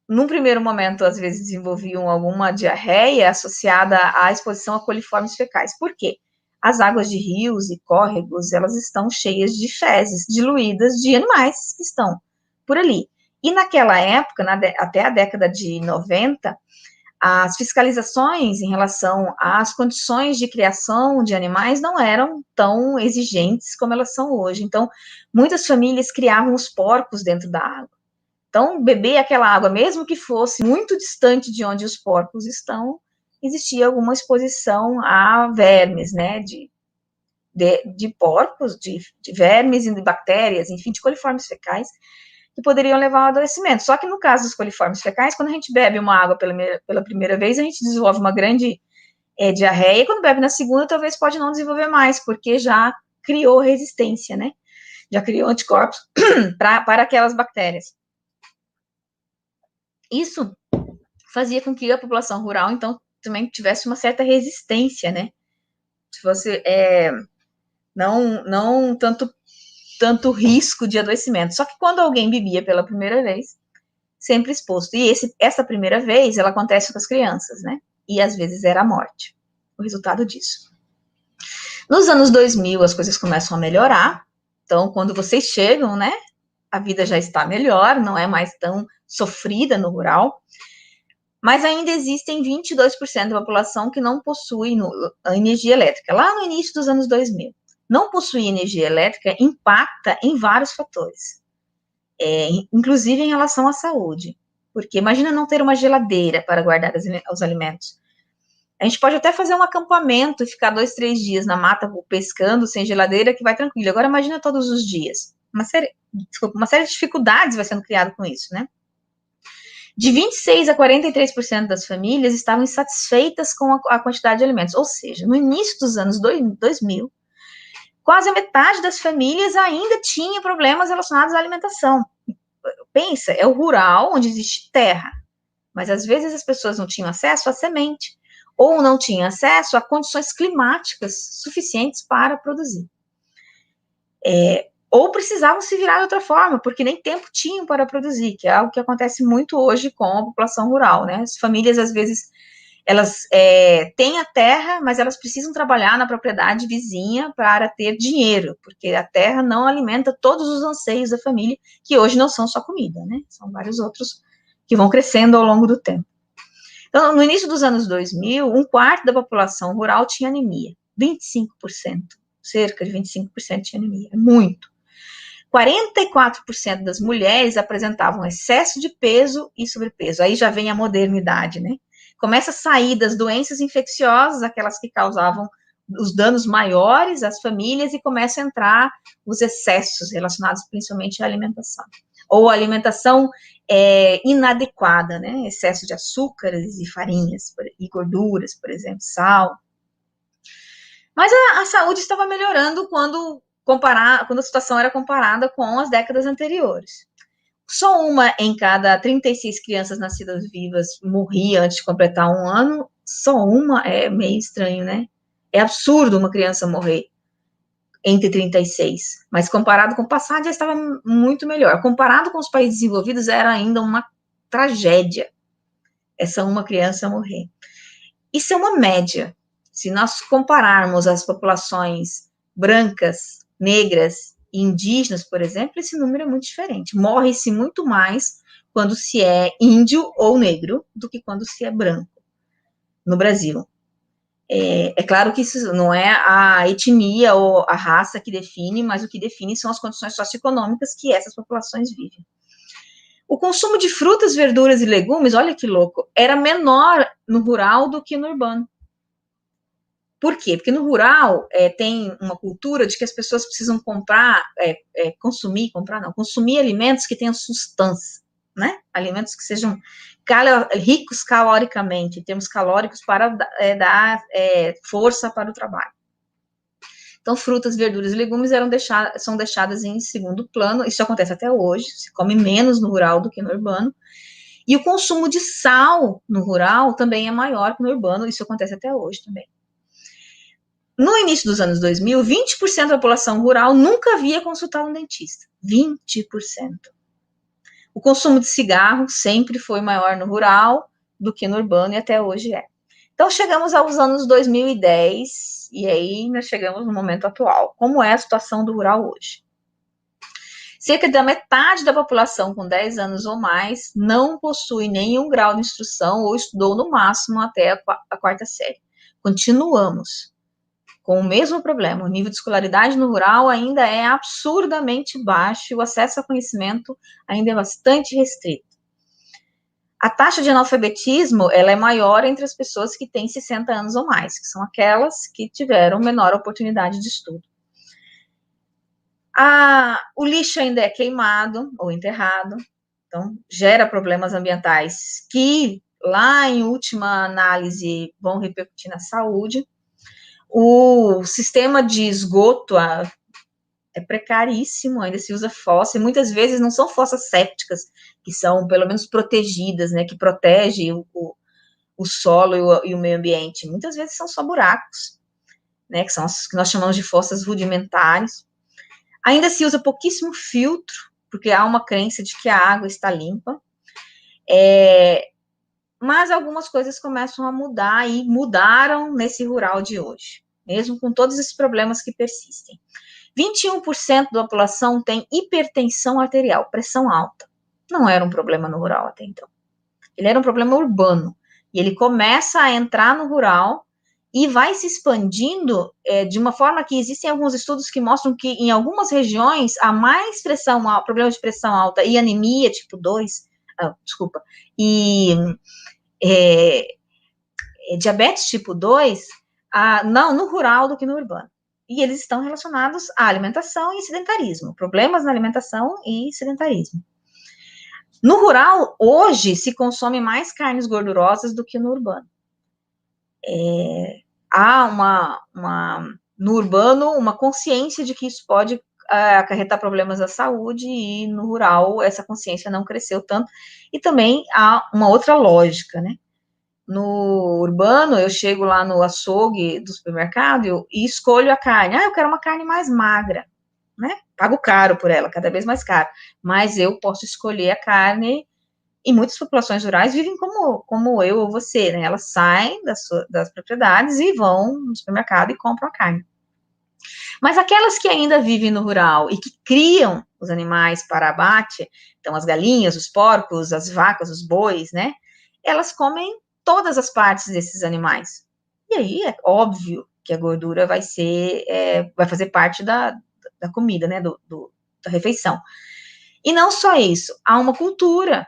num primeiro momento, às vezes, desenvolviam alguma diarreia associada à exposição a coliformes fecais. Por quê? as águas de rios e córregos, elas estão cheias de fezes diluídas de animais que estão por ali. E naquela época, até a década de 90, as fiscalizações em relação às condições de criação de animais não eram tão exigentes como elas são hoje. Então, muitas famílias criavam os porcos dentro da água. Então, beber aquela água, mesmo que fosse muito distante de onde os porcos estão, existia alguma exposição a vermes, né, de porcos, de vermes e de bactérias, enfim, de coliformes fecais, que poderiam levar ao adoecimento. Só que no caso dos coliformes fecais, quando a gente bebe uma água pela primeira vez, a gente desenvolve uma grande diarreia, e quando bebe na segunda, talvez pode não desenvolver mais, porque já criou resistência, né? Já criou anticorpos para aquelas bactérias. Isso fazia com que a população rural, então, também tivesse uma certa resistência, né? Se você não tanto risco de adoecimento. Só que quando alguém bebia pela primeira vez, sempre exposto. E essa primeira vez, ela acontece com as crianças, né? E às vezes era a morte, o resultado disso. Nos anos 2000, as coisas começam a melhorar. Então, quando vocês chegam, né? A vida já está melhor, não é mais tão sofrida no rural. Mas ainda existem 22% da população que não possui a energia elétrica. Lá no início dos anos 2000. Não possuir energia elétrica impacta em vários fatores, inclusive em relação à saúde, porque imagina não ter uma geladeira para guardar os alimentos. A gente pode até fazer um acampamento e ficar 2, 3 dias na mata pescando sem geladeira, que vai tranquilo. Agora imagina todos os dias. Uma série de dificuldades vai sendo criada com isso, né? De 26% a 43% das famílias estavam insatisfeitas com a quantidade de alimentos, ou seja, no início dos anos 2000, quase a metade das famílias ainda tinha problemas relacionados à alimentação. Pensa, é o rural onde existe terra, mas às vezes as pessoas não tinham acesso à semente, ou não tinham acesso a condições climáticas suficientes para produzir. Ou precisavam se virar de outra forma, porque nem tempo tinham para produzir, que é algo que acontece muito hoje com a população rural, né? As famílias, às vezes, elas têm a terra, mas elas precisam trabalhar na propriedade vizinha para ter dinheiro, porque a terra não alimenta todos os anseios da família, que hoje não são só comida, né? São vários outros que vão crescendo ao longo do tempo. Então, no início dos anos 2000, 1/4 da população rural tinha anemia, 25%, cerca de 25% tinha anemia, é muito. 44% das mulheres apresentavam excesso de peso e sobrepeso. Aí já vem a modernidade, né? Começa a sair das doenças infecciosas, aquelas que causavam os danos maiores às famílias, e começa a entrar os excessos relacionados principalmente à alimentação. Ou alimentação inadequada, né? Excesso de açúcares e farinhas e gorduras, por exemplo, sal. Mas a saúde estava melhorando quando a situação era comparada com as décadas anteriores. Só uma em cada 36 crianças nascidas vivas morria antes de completar 1 ano. Só uma é meio estranho, né? É absurdo uma criança morrer entre 36. Mas comparado com o passado, já estava muito melhor. Comparado com os países desenvolvidos, era ainda uma tragédia essa uma criança morrer. Isso é uma média. Se nós compararmos as populações brancas, negras e indígenas, por exemplo, esse número é muito diferente. Morre-se muito mais quando se é índio ou negro do que quando se é branco no Brasil. É claro que isso não é a etnia ou a raça que define, mas o que define são as condições socioeconômicas que essas populações vivem. O consumo de frutas, verduras e legumes, olha que louco, era menor no rural do que no urbano. Por quê? Porque no rural tem uma cultura de que as pessoas precisam consumir alimentos que tenham substância, né? Alimentos que sejam ricos caloricamente, em termos calóricos, para dar força para o trabalho. Então, frutas, verduras e legumes são deixadas em segundo plano. Isso acontece até hoje, se come menos no rural do que no urbano. E o consumo de sal no rural também é maior que no urbano, isso acontece até hoje também. No início dos anos 2000, 20% da população rural nunca havia consultado um dentista. 20%. O consumo de cigarro sempre foi maior no rural do que no urbano, e até hoje é. Então, chegamos aos anos 2010, E aí nós chegamos no momento atual. Como é a situação do rural hoje? Cerca da metade da população com 10 anos ou mais não possui nenhum grau de instrução ou estudou no máximo até a quarta série. Continuamos com o mesmo problema. O nível de escolaridade no rural ainda é absurdamente baixo e o acesso ao conhecimento ainda é bastante restrito. A taxa de analfabetismo ela é maior entre as pessoas que têm 60 anos ou mais, que são aquelas que tiveram menor oportunidade de estudo. O lixo ainda é queimado ou enterrado, então gera problemas ambientais que, lá em última análise, vão repercutir na saúde. O sistema de esgoto é precaríssimo, ainda se usa fossa, e muitas vezes não são fossas sépticas, que são pelo menos protegidas, né, que protege o solo e o meio ambiente. Muitas vezes são só buracos, né, que são as que nós chamamos de fossas rudimentares. Ainda se usa pouquíssimo filtro, porque há uma crença de que a água está limpa. Mas algumas coisas começam a mudar e mudaram nesse rural de hoje, mesmo com todos esses problemas que persistem. 21% da população tem hipertensão arterial, pressão alta. Não era um problema no rural até então. Ele era um problema urbano. E ele começa a entrar no rural e vai se expandindo de uma forma que existem alguns estudos que mostram que em algumas regiões há mais problema de pressão alta e anemia tipo 2, e diabetes tipo 2, no rural do que no urbano. E eles estão relacionados à alimentação e sedentarismo, problemas na alimentação e sedentarismo. No rural, hoje, se consome mais carnes gordurosas do que no urbano. Há no urbano uma consciência de que isso pode acarretar problemas à saúde, e no rural essa consciência não cresceu tanto, e também há uma outra lógica, né? No urbano, eu chego lá no açougue do supermercado e escolho a carne. Eu quero uma carne mais magra, né? Pago caro por ela, cada vez mais caro. Mas eu posso escolher a carne, e muitas populações rurais vivem como eu ou você, né? Elas saem das propriedades e vão no supermercado e compram a carne. Mas aquelas que ainda vivem no rural e que criam os animais para abate, então as galinhas, os porcos, as vacas, os bois, né? Elas comem todas as partes desses animais. E aí é óbvio que a gordura vai fazer parte da comida, né, da refeição. E não só isso, há uma cultura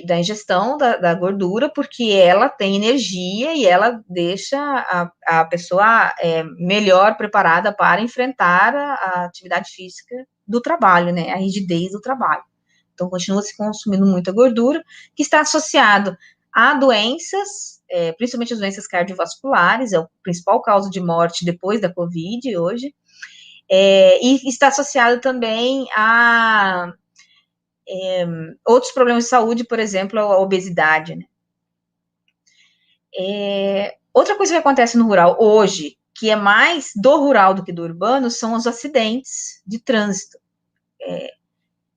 da ingestão da gordura, porque ela tem energia e ela deixa a pessoa melhor preparada para enfrentar a atividade física do trabalho, né, a rigidez do trabalho. Então, continua se consumindo muita gordura, que está associado a doenças, principalmente as doenças cardiovasculares, é o principal causa de morte depois da Covid hoje, e está associado também a outros problemas de saúde, por exemplo, a obesidade, né? Outra coisa que acontece no rural hoje, que é mais do rural do que do urbano, são os acidentes de trânsito.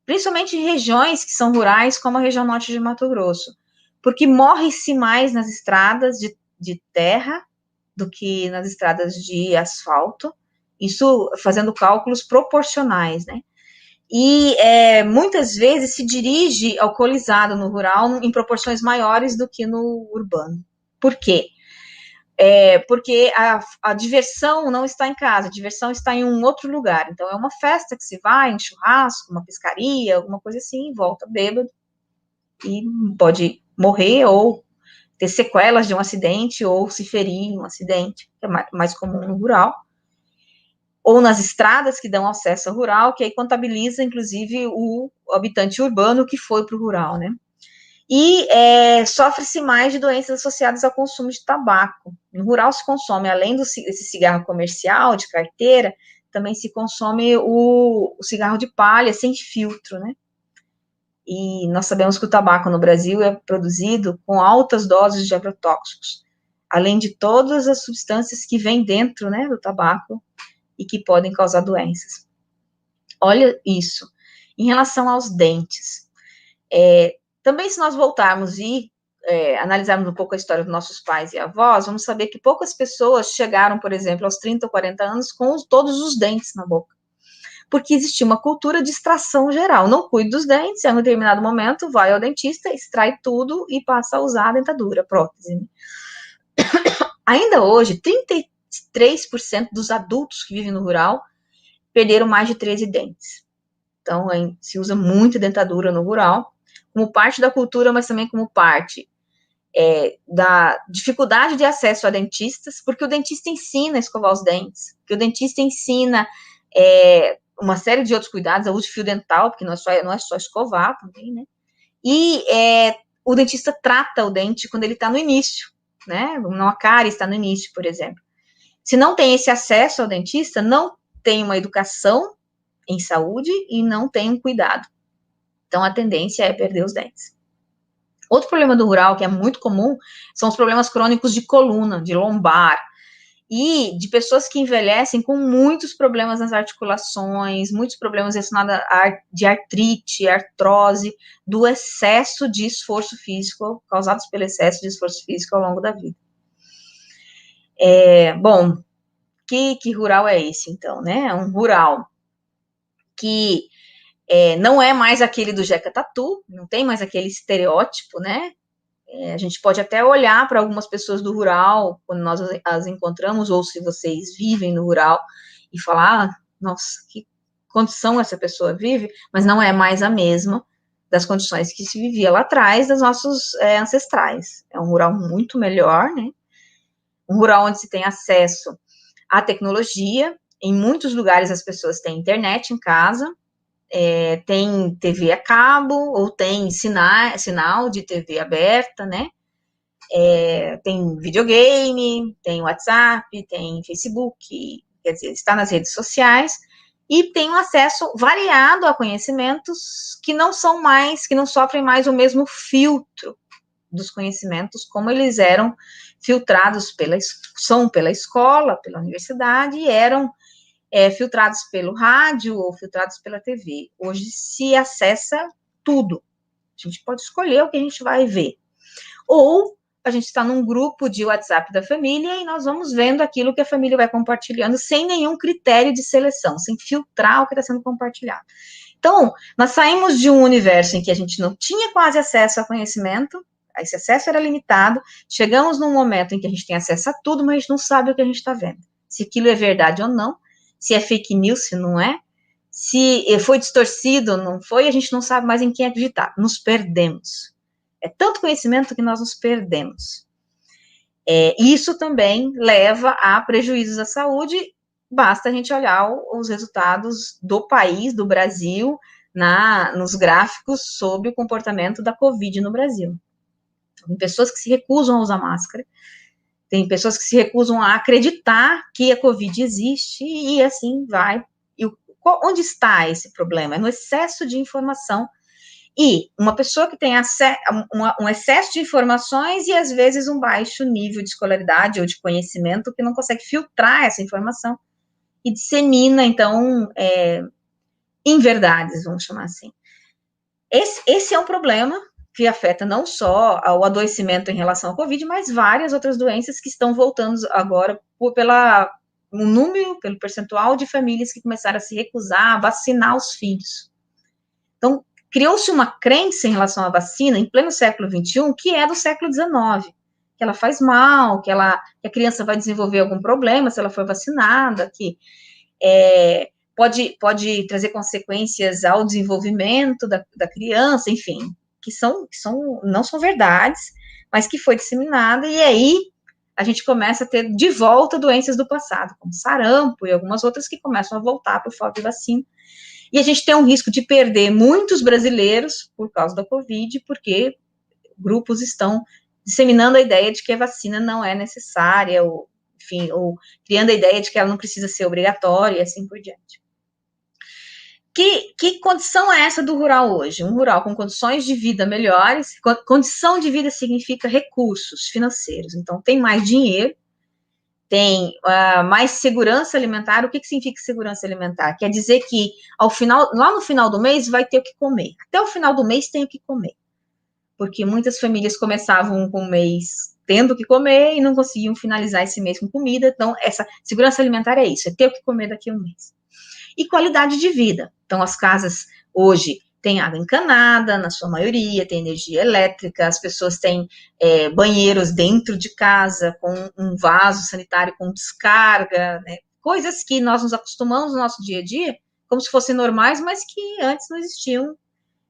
Principalmente em regiões que são rurais, como a região norte de Mato Grosso, porque morre-se mais nas estradas de terra do que nas estradas de asfalto, isso fazendo cálculos proporcionais, né? E muitas vezes se dirige alcoolizado no rural em proporções maiores do que no urbano. Por quê? Porque a diversão não está em casa, a diversão está em um outro lugar. Então, é uma festa que se vai, um churrasco, uma pescaria, alguma coisa assim, volta bêbado e pode morrer ou ter sequelas de um acidente ou se ferir em um acidente, que é mais comum no rural. Ou nas estradas que dão acesso ao rural, que aí contabiliza, inclusive, o habitante urbano que foi para o rural, né? E sofre-se mais de doenças associadas ao consumo de tabaco. No rural se consome, além desse cigarro comercial, de carteira, também se consome o cigarro de palha, sem filtro, né? E nós sabemos que o tabaco no Brasil é produzido com altas doses de agrotóxicos, além de todas as substâncias que vêm dentro, né, do tabaco e que podem causar doenças. Olha isso. Em relação aos dentes, também se nós voltarmos e analisarmos um pouco a história dos nossos pais e avós, vamos saber que poucas pessoas chegaram, por exemplo, aos 30 ou 40 anos com todos os dentes na boca. Porque existia uma cultura de extração geral. Não cuide dos dentes, em um determinado momento, vai ao dentista, extrai tudo e passa a usar a dentadura, prótese. Ainda hoje, 33% dos adultos que vivem no rural perderam mais de 13 dentes. Então, se usa muita dentadura no rural, como parte da cultura, mas também como parte da dificuldade de acesso a dentistas, porque o dentista ensina a escovar os dentes, porque o dentista ensina uma série de outros cuidados, o uso de fio dental, porque não é só escovar também, né? E o dentista trata o dente quando ele está no início, né? Uma cárie está no início, por exemplo. Se não tem esse acesso ao dentista, não tem uma educação em saúde e não tem um cuidado. Então, a tendência é perder os dentes. Outro problema do rural, que é muito comum, são os problemas crônicos de coluna, de lombar, e de pessoas que envelhecem com muitos problemas nas articulações, muitos problemas relacionados de artrite, artrose, do excesso de esforço físico, causados pelo excesso de esforço físico ao longo da vida. Bom, que rural é esse, então, né? É um rural que não é mais aquele do Jeca Tatu, não tem mais aquele estereótipo, né? A gente pode até olhar para algumas pessoas do rural, quando nós as encontramos, ou se vocês vivem no rural, e falar, nossa, que condição essa pessoa vive, mas não é mais a mesma das condições que se vivia lá atrás, das nossos ancestrais. É um rural muito melhor, né? Um rural onde se tem acesso à tecnologia, em muitos lugares as pessoas têm internet em casa, tem TV a cabo, ou tem sinal de TV aberta, né? Tem videogame, tem WhatsApp, tem Facebook, quer dizer, está nas redes sociais, e tem um acesso variado a conhecimentos que não sofrem mais o mesmo filtro dos conhecimentos, como eles eram filtrados pela escola, pela universidade, e eram filtrados pelo rádio ou filtrados pela TV. Hoje se acessa tudo. A gente pode escolher o que a gente vai ver. Ou a gente está num grupo de WhatsApp da família e nós vamos vendo aquilo que a família vai compartilhando sem nenhum critério de seleção, sem filtrar o que está sendo compartilhado. Então, nós saímos de um universo em que a gente não tinha quase acesso a conhecimento, esse acesso era limitado, chegamos num momento em que a gente tem acesso a tudo, mas a gente não sabe o que a gente está vendo. Se aquilo é verdade ou não, se é fake news, se não é, se foi distorcido, não foi, a gente não sabe mais em quem acreditar, nos perdemos. É tanto conhecimento que nós nos perdemos. Isso também leva a prejuízos à saúde, basta a gente olhar os resultados do país, do Brasil, nos gráficos sobre o comportamento da Covid no Brasil. Tem pessoas que se recusam a usar máscara, tem pessoas que se recusam a acreditar que a Covid existe, e assim vai. E onde está esse problema? É no excesso de informação. E uma pessoa que tem um excesso de informações e, às vezes, um baixo nível de escolaridade ou de conhecimento, que não consegue filtrar essa informação e dissemina, então, inverdades, vamos chamar assim. Esse é um problema que afeta não só o adoecimento em relação à Covid, mas várias outras doenças que estão voltando agora pelo percentual de famílias que começaram a se recusar a vacinar os filhos. Então, criou-se uma crença em relação à vacina em pleno século XXI, que é do século XIX, que ela faz mal, que a criança vai desenvolver algum problema se ela for vacinada, que pode trazer consequências ao desenvolvimento da criança, enfim, que não são verdades, mas que foi disseminada, e aí a gente começa a ter de volta doenças do passado, como sarampo e algumas outras que começam a voltar por falta de vacina. E a gente tem um risco de perder muitos brasileiros por causa da Covid, porque grupos estão disseminando a ideia de que a vacina não é necessária, ou criando a ideia de que ela não precisa ser obrigatória, e assim por diante. Que condição é essa do rural hoje? Um rural com condições de vida melhores. Condição de vida significa recursos financeiros. Então, tem mais dinheiro, tem mais segurança alimentar. O que significa segurança alimentar? Quer dizer que, lá no final do mês, vai ter o que comer. Até o final do mês tem o que comer. porque muitas famílias começavam com o mês tendo o que comer e não conseguiam finalizar esse mês com comida. Então, essa segurança alimentar é isso, é ter o que comer daqui a um mês. E qualidade de vida. Então, as casas hoje têm água encanada, na sua maioria, tem energia elétrica, as pessoas têm banheiros dentro de casa, com um vaso sanitário com descarga, né? Coisas que nós nos acostumamos no nosso dia a dia, como se fossem normais, mas que antes não existiam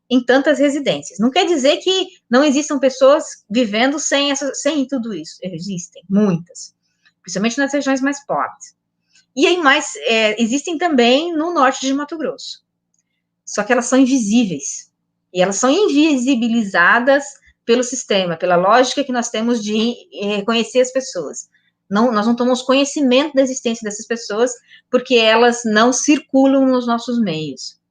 em tantas residências. Não quer dizer que não existam pessoas vivendo sem tudo isso. Existem, muitas, principalmente nas regiões mais pobres. E aí existem também no norte de Mato Grosso. Só que elas são invisíveis. E elas são invisibilizadas pelo sistema, pela lógica que nós temos de reconhecer as pessoas. Nós não tomamos conhecimento da existência dessas pessoas, porque elas não circulam nos nossos meios.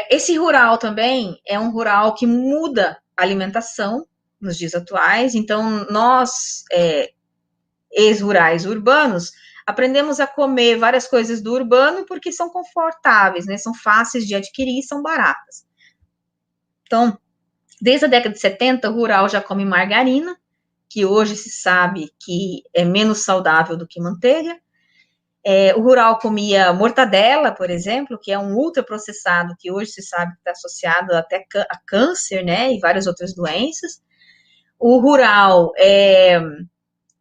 Esse rural também é um rural que muda a alimentação nos dias atuais. Então, nós, ex-rurais urbanos, aprendemos a comer várias coisas do urbano porque são confortáveis, né? São fáceis de adquirir e são baratas. Então, desde a década de 70, o rural já come margarina, que hoje se sabe que é menos saudável do que manteiga. O rural comia mortadela, por exemplo, que é um ultraprocessado que hoje se sabe que está associado até a câncer, né, e várias outras doenças. O rural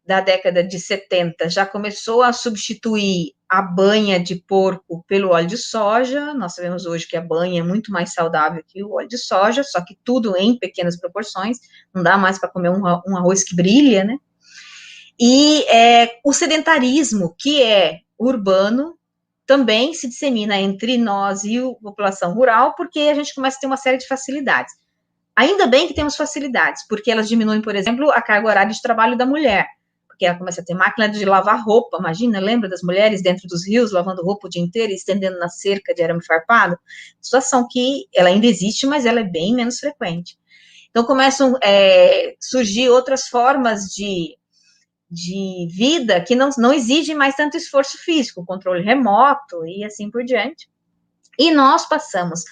da década de 70 já começou a substituir a banha de porco pelo óleo de soja. Nós sabemos hoje que a banha é muito mais saudável que o óleo de soja, só que tudo em pequenas proporções, não dá mais para comer um arroz que brilha, né? E o sedentarismo, que é urbano, também se dissemina entre nós e a população rural, porque a gente começa a ter uma série de facilidades. Ainda bem que temos facilidades, porque elas diminuem, por exemplo, a carga horária de trabalho da mulher, porque ela começa a ter máquina de lavar roupa, imagina, lembra das mulheres dentro dos rios, lavando roupa o dia inteiro e estendendo na cerca de arame farpado? Situação que ela ainda existe, mas ela é bem menos frequente. Então, começam a surgir outras formas de vida que não exigem mais tanto esforço físico, controle remoto e assim por diante. E nós passamos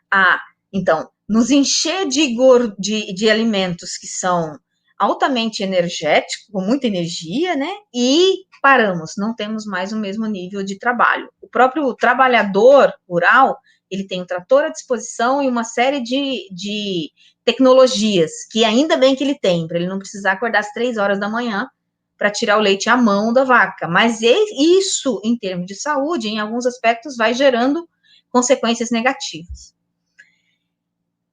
a, então, nos encher de alimentos que são altamente energéticos, com muita energia, né? E paramos, não temos mais o mesmo nível de trabalho. O próprio trabalhador rural, ele tem um trator à disposição e uma série de tecnologias, que ainda bem que ele tem, para ele não precisar acordar às 3 horas da manhã para tirar o leite à mão da vaca. Mas isso, em termos de saúde, em alguns aspectos, vai gerando consequências negativas.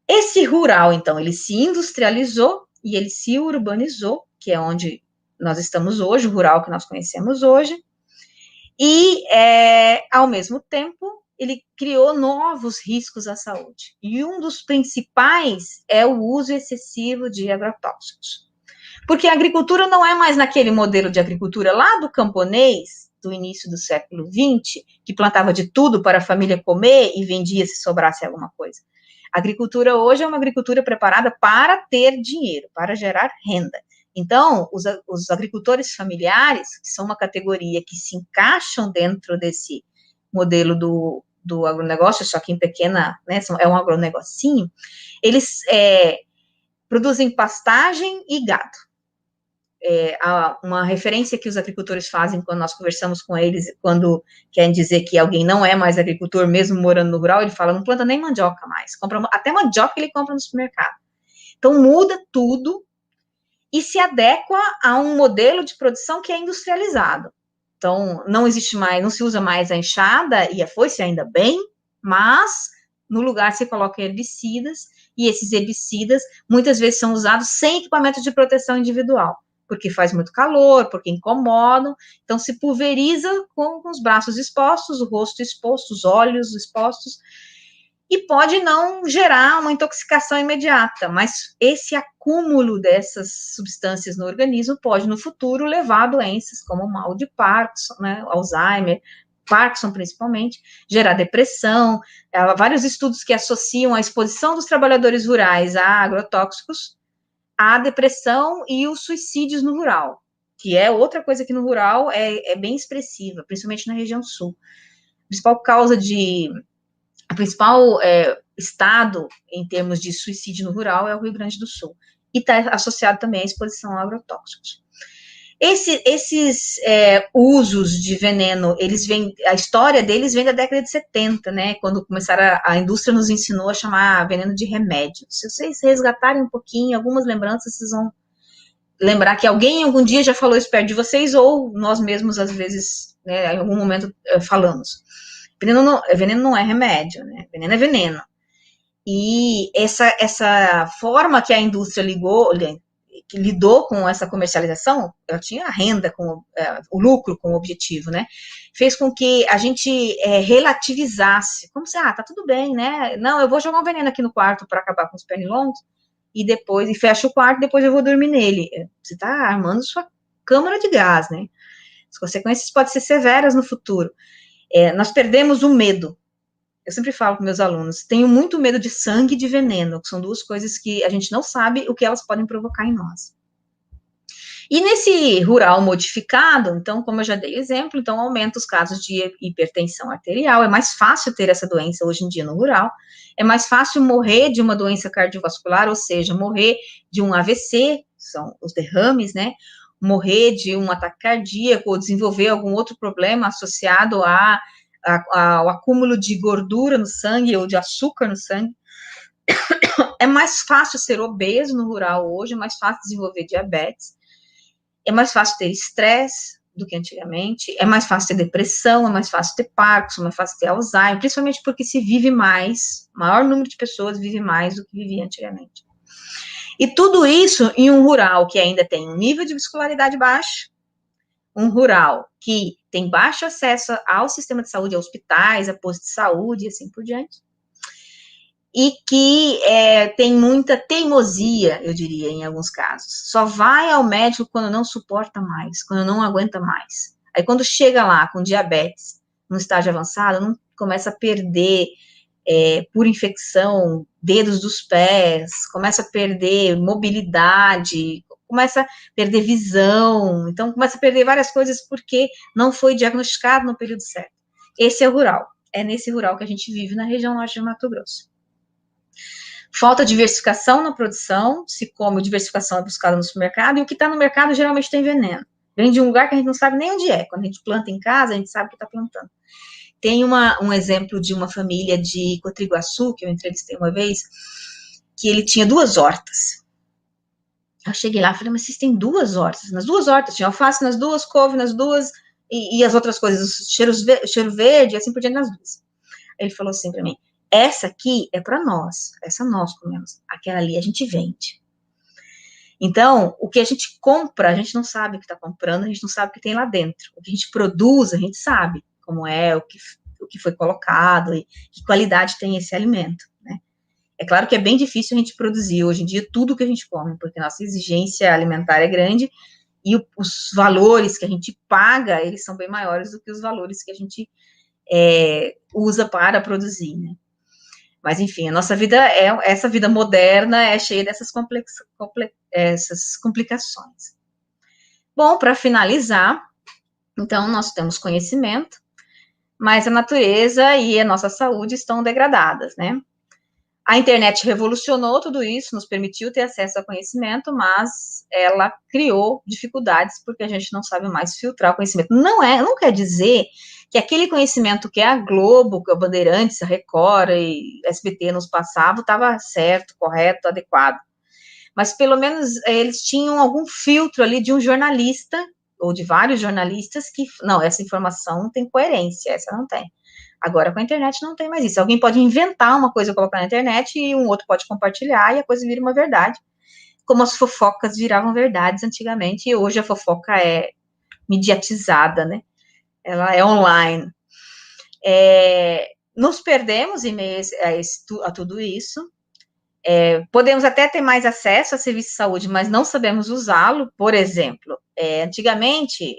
Esse rural, então, ele se industrializou e ele se urbanizou, que é onde nós estamos hoje, o rural que nós conhecemos hoje, e, ao mesmo tempo, ele criou novos riscos à saúde. E um dos principais é o uso excessivo de agrotóxicos. Porque a agricultura não é mais naquele modelo de agricultura lá do camponês, do início do século XX, que plantava de tudo para a família comer e vendia se sobrasse alguma coisa. A agricultura hoje é uma agricultura preparada para ter dinheiro, para gerar renda. Então, os agricultores familiares, que são uma categoria que se encaixam dentro desse modelo do agronegócio, só que em pequena, né, é um agronegocinho, eles produzem pastagem e gado. Uma referência que os agricultores fazem quando nós conversamos com eles, quando querem dizer que alguém não é mais agricultor, mesmo morando no rural, ele fala, não planta nem mandioca mais, até mandioca ele compra no supermercado. Então, muda tudo e se adequa a um modelo de produção que é industrializado. Então, não existe mais, não se usa mais a enxada e a foice, ainda bem, mas no lugar se coloca herbicidas, e esses herbicidas muitas vezes são usados sem equipamento de proteção individual, porque faz muito calor, porque incomodam, então se pulveriza com os braços expostos, o rosto exposto, os olhos expostos, e pode não gerar uma intoxicação imediata, mas esse acúmulo dessas substâncias no organismo pode, no futuro, levar a doenças como o mal de Parkinson, né, Alzheimer, Parkinson principalmente, gerar depressão. Há vários estudos que associam a exposição dos trabalhadores rurais a agrotóxicos, a depressão e os suicídios no rural, que é outra coisa que no rural é bem expressiva, principalmente na região sul. A principal estado em termos de suicídio no rural é o Rio Grande do Sul. E está associado também à exposição a agrotóxicos. Esses usos de veneno, a história deles vem da década de 70, né, quando começaram, a indústria nos ensinou a chamar veneno de remédio. Se vocês resgatarem um pouquinho, algumas lembranças, vocês vão lembrar que alguém algum dia já falou isso perto de vocês, ou nós mesmos, às vezes, né, em algum momento falamos. Veneno não é remédio, né, veneno é veneno. E essa forma que a indústria lidou com essa comercialização, ela tinha a renda, o lucro como objetivo, né? Fez com que a gente relativizasse, como se, tá tudo bem, né? Não, eu vou jogar um veneno aqui no quarto para acabar com os pernilongos, e fecho o quarto, depois eu vou dormir nele. Você está armando sua câmara de gás, né? As consequências podem ser severas no futuro. Nós perdemos o medo. Eu sempre falo com meus alunos, tenho muito medo de sangue e de veneno, que são duas coisas que a gente não sabe o que elas podem provocar em nós. E nesse rural modificado, então, como eu já dei exemplo, então aumenta os casos de hipertensão arterial, é mais fácil ter essa doença hoje em dia no rural, é mais fácil morrer de uma doença cardiovascular, ou seja, morrer de um AVC, são os derrames, né, morrer de um ataque cardíaco, ou desenvolver algum outro problema associado ao acúmulo de gordura no sangue ou de açúcar no sangue. É mais fácil ser obeso no rural hoje, é mais fácil desenvolver diabetes, é mais fácil ter estresse do que antigamente, é mais fácil ter depressão, é mais fácil ter Parkinson, é mais fácil ter Alzheimer, principalmente porque se vive mais, o maior número de pessoas vive mais do que vivia antigamente. E tudo isso em um rural que ainda tem um nível de escolaridade baixo, um rural que tem baixo acesso ao sistema de saúde, a hospitais, a postos de saúde e assim por diante, e que tem muita teimosia, eu diria, em alguns casos. Só vai ao médico quando não suporta mais, quando não aguenta mais. Aí quando chega lá com diabetes, no estágio avançado, não começa a perder, por infecção, dedos dos pés, começa a perder mobilidade, começa a perder visão, então começa a perder várias coisas porque não foi diagnosticado no período certo. Esse é o rural, é nesse rural que a gente vive na região norte de Mato Grosso. Falta diversificação na produção, se come, diversificação é buscada no supermercado, e o que está no mercado geralmente tem veneno. Vem de um lugar que a gente não sabe nem onde é. Quando a gente planta em casa, a gente sabe o que está plantando. Tem um exemplo de uma família de Cotriguaçu, que eu entrevistei uma vez, que ele tinha 2 hortas. Eu cheguei lá e falei, mas vocês têm 2 hortas? Nas 2 hortas, tinha alface nas 2, couve nas 2, e as outras coisas, cheiro verde, assim por diante nas 2. Ele falou assim para mim, essa aqui é para nós, essa nós comemos, aquela ali a gente vende. Então, o que a gente compra, a gente não sabe o que está comprando, a gente não sabe o que tem lá dentro. O que a gente produz, a gente sabe como é, o que foi colocado e que qualidade tem esse alimento, né? É claro que é bem difícil a gente produzir hoje em dia tudo que a gente come, porque nossa exigência alimentar é grande e os valores que a gente paga, eles são bem maiores do que os valores que a gente usa para produzir, né? Mas, enfim, a nossa vida, essa vida moderna é cheia dessas essas complicações. Bom, para finalizar, então, nós temos conhecimento, mas a natureza e a nossa saúde estão degradadas, né? A internet revolucionou tudo isso, nos permitiu ter acesso a conhecimento, mas ela criou dificuldades porque a gente não sabe mais filtrar o conhecimento. Não quer dizer que aquele conhecimento que a Globo, que a Bandeirantes, a Record e a SBT nos passavam estava certo, correto, adequado. Mas pelo menos eles tinham algum filtro ali de um jornalista ou de vários jornalistas que, não, essa informação tem coerência, essa não tem. Agora, com a internet, não tem mais isso. Alguém pode inventar uma coisa, colocar na internet, e um outro pode compartilhar, e a coisa vira uma verdade. Como as fofocas viravam verdades antigamente, e hoje a fofoca é mediatizada, né? Ela é online. Nos perdemos em meio a tudo isso. Podemos até ter mais acesso a serviço de saúde, mas não sabemos usá-lo. Por exemplo, antigamente,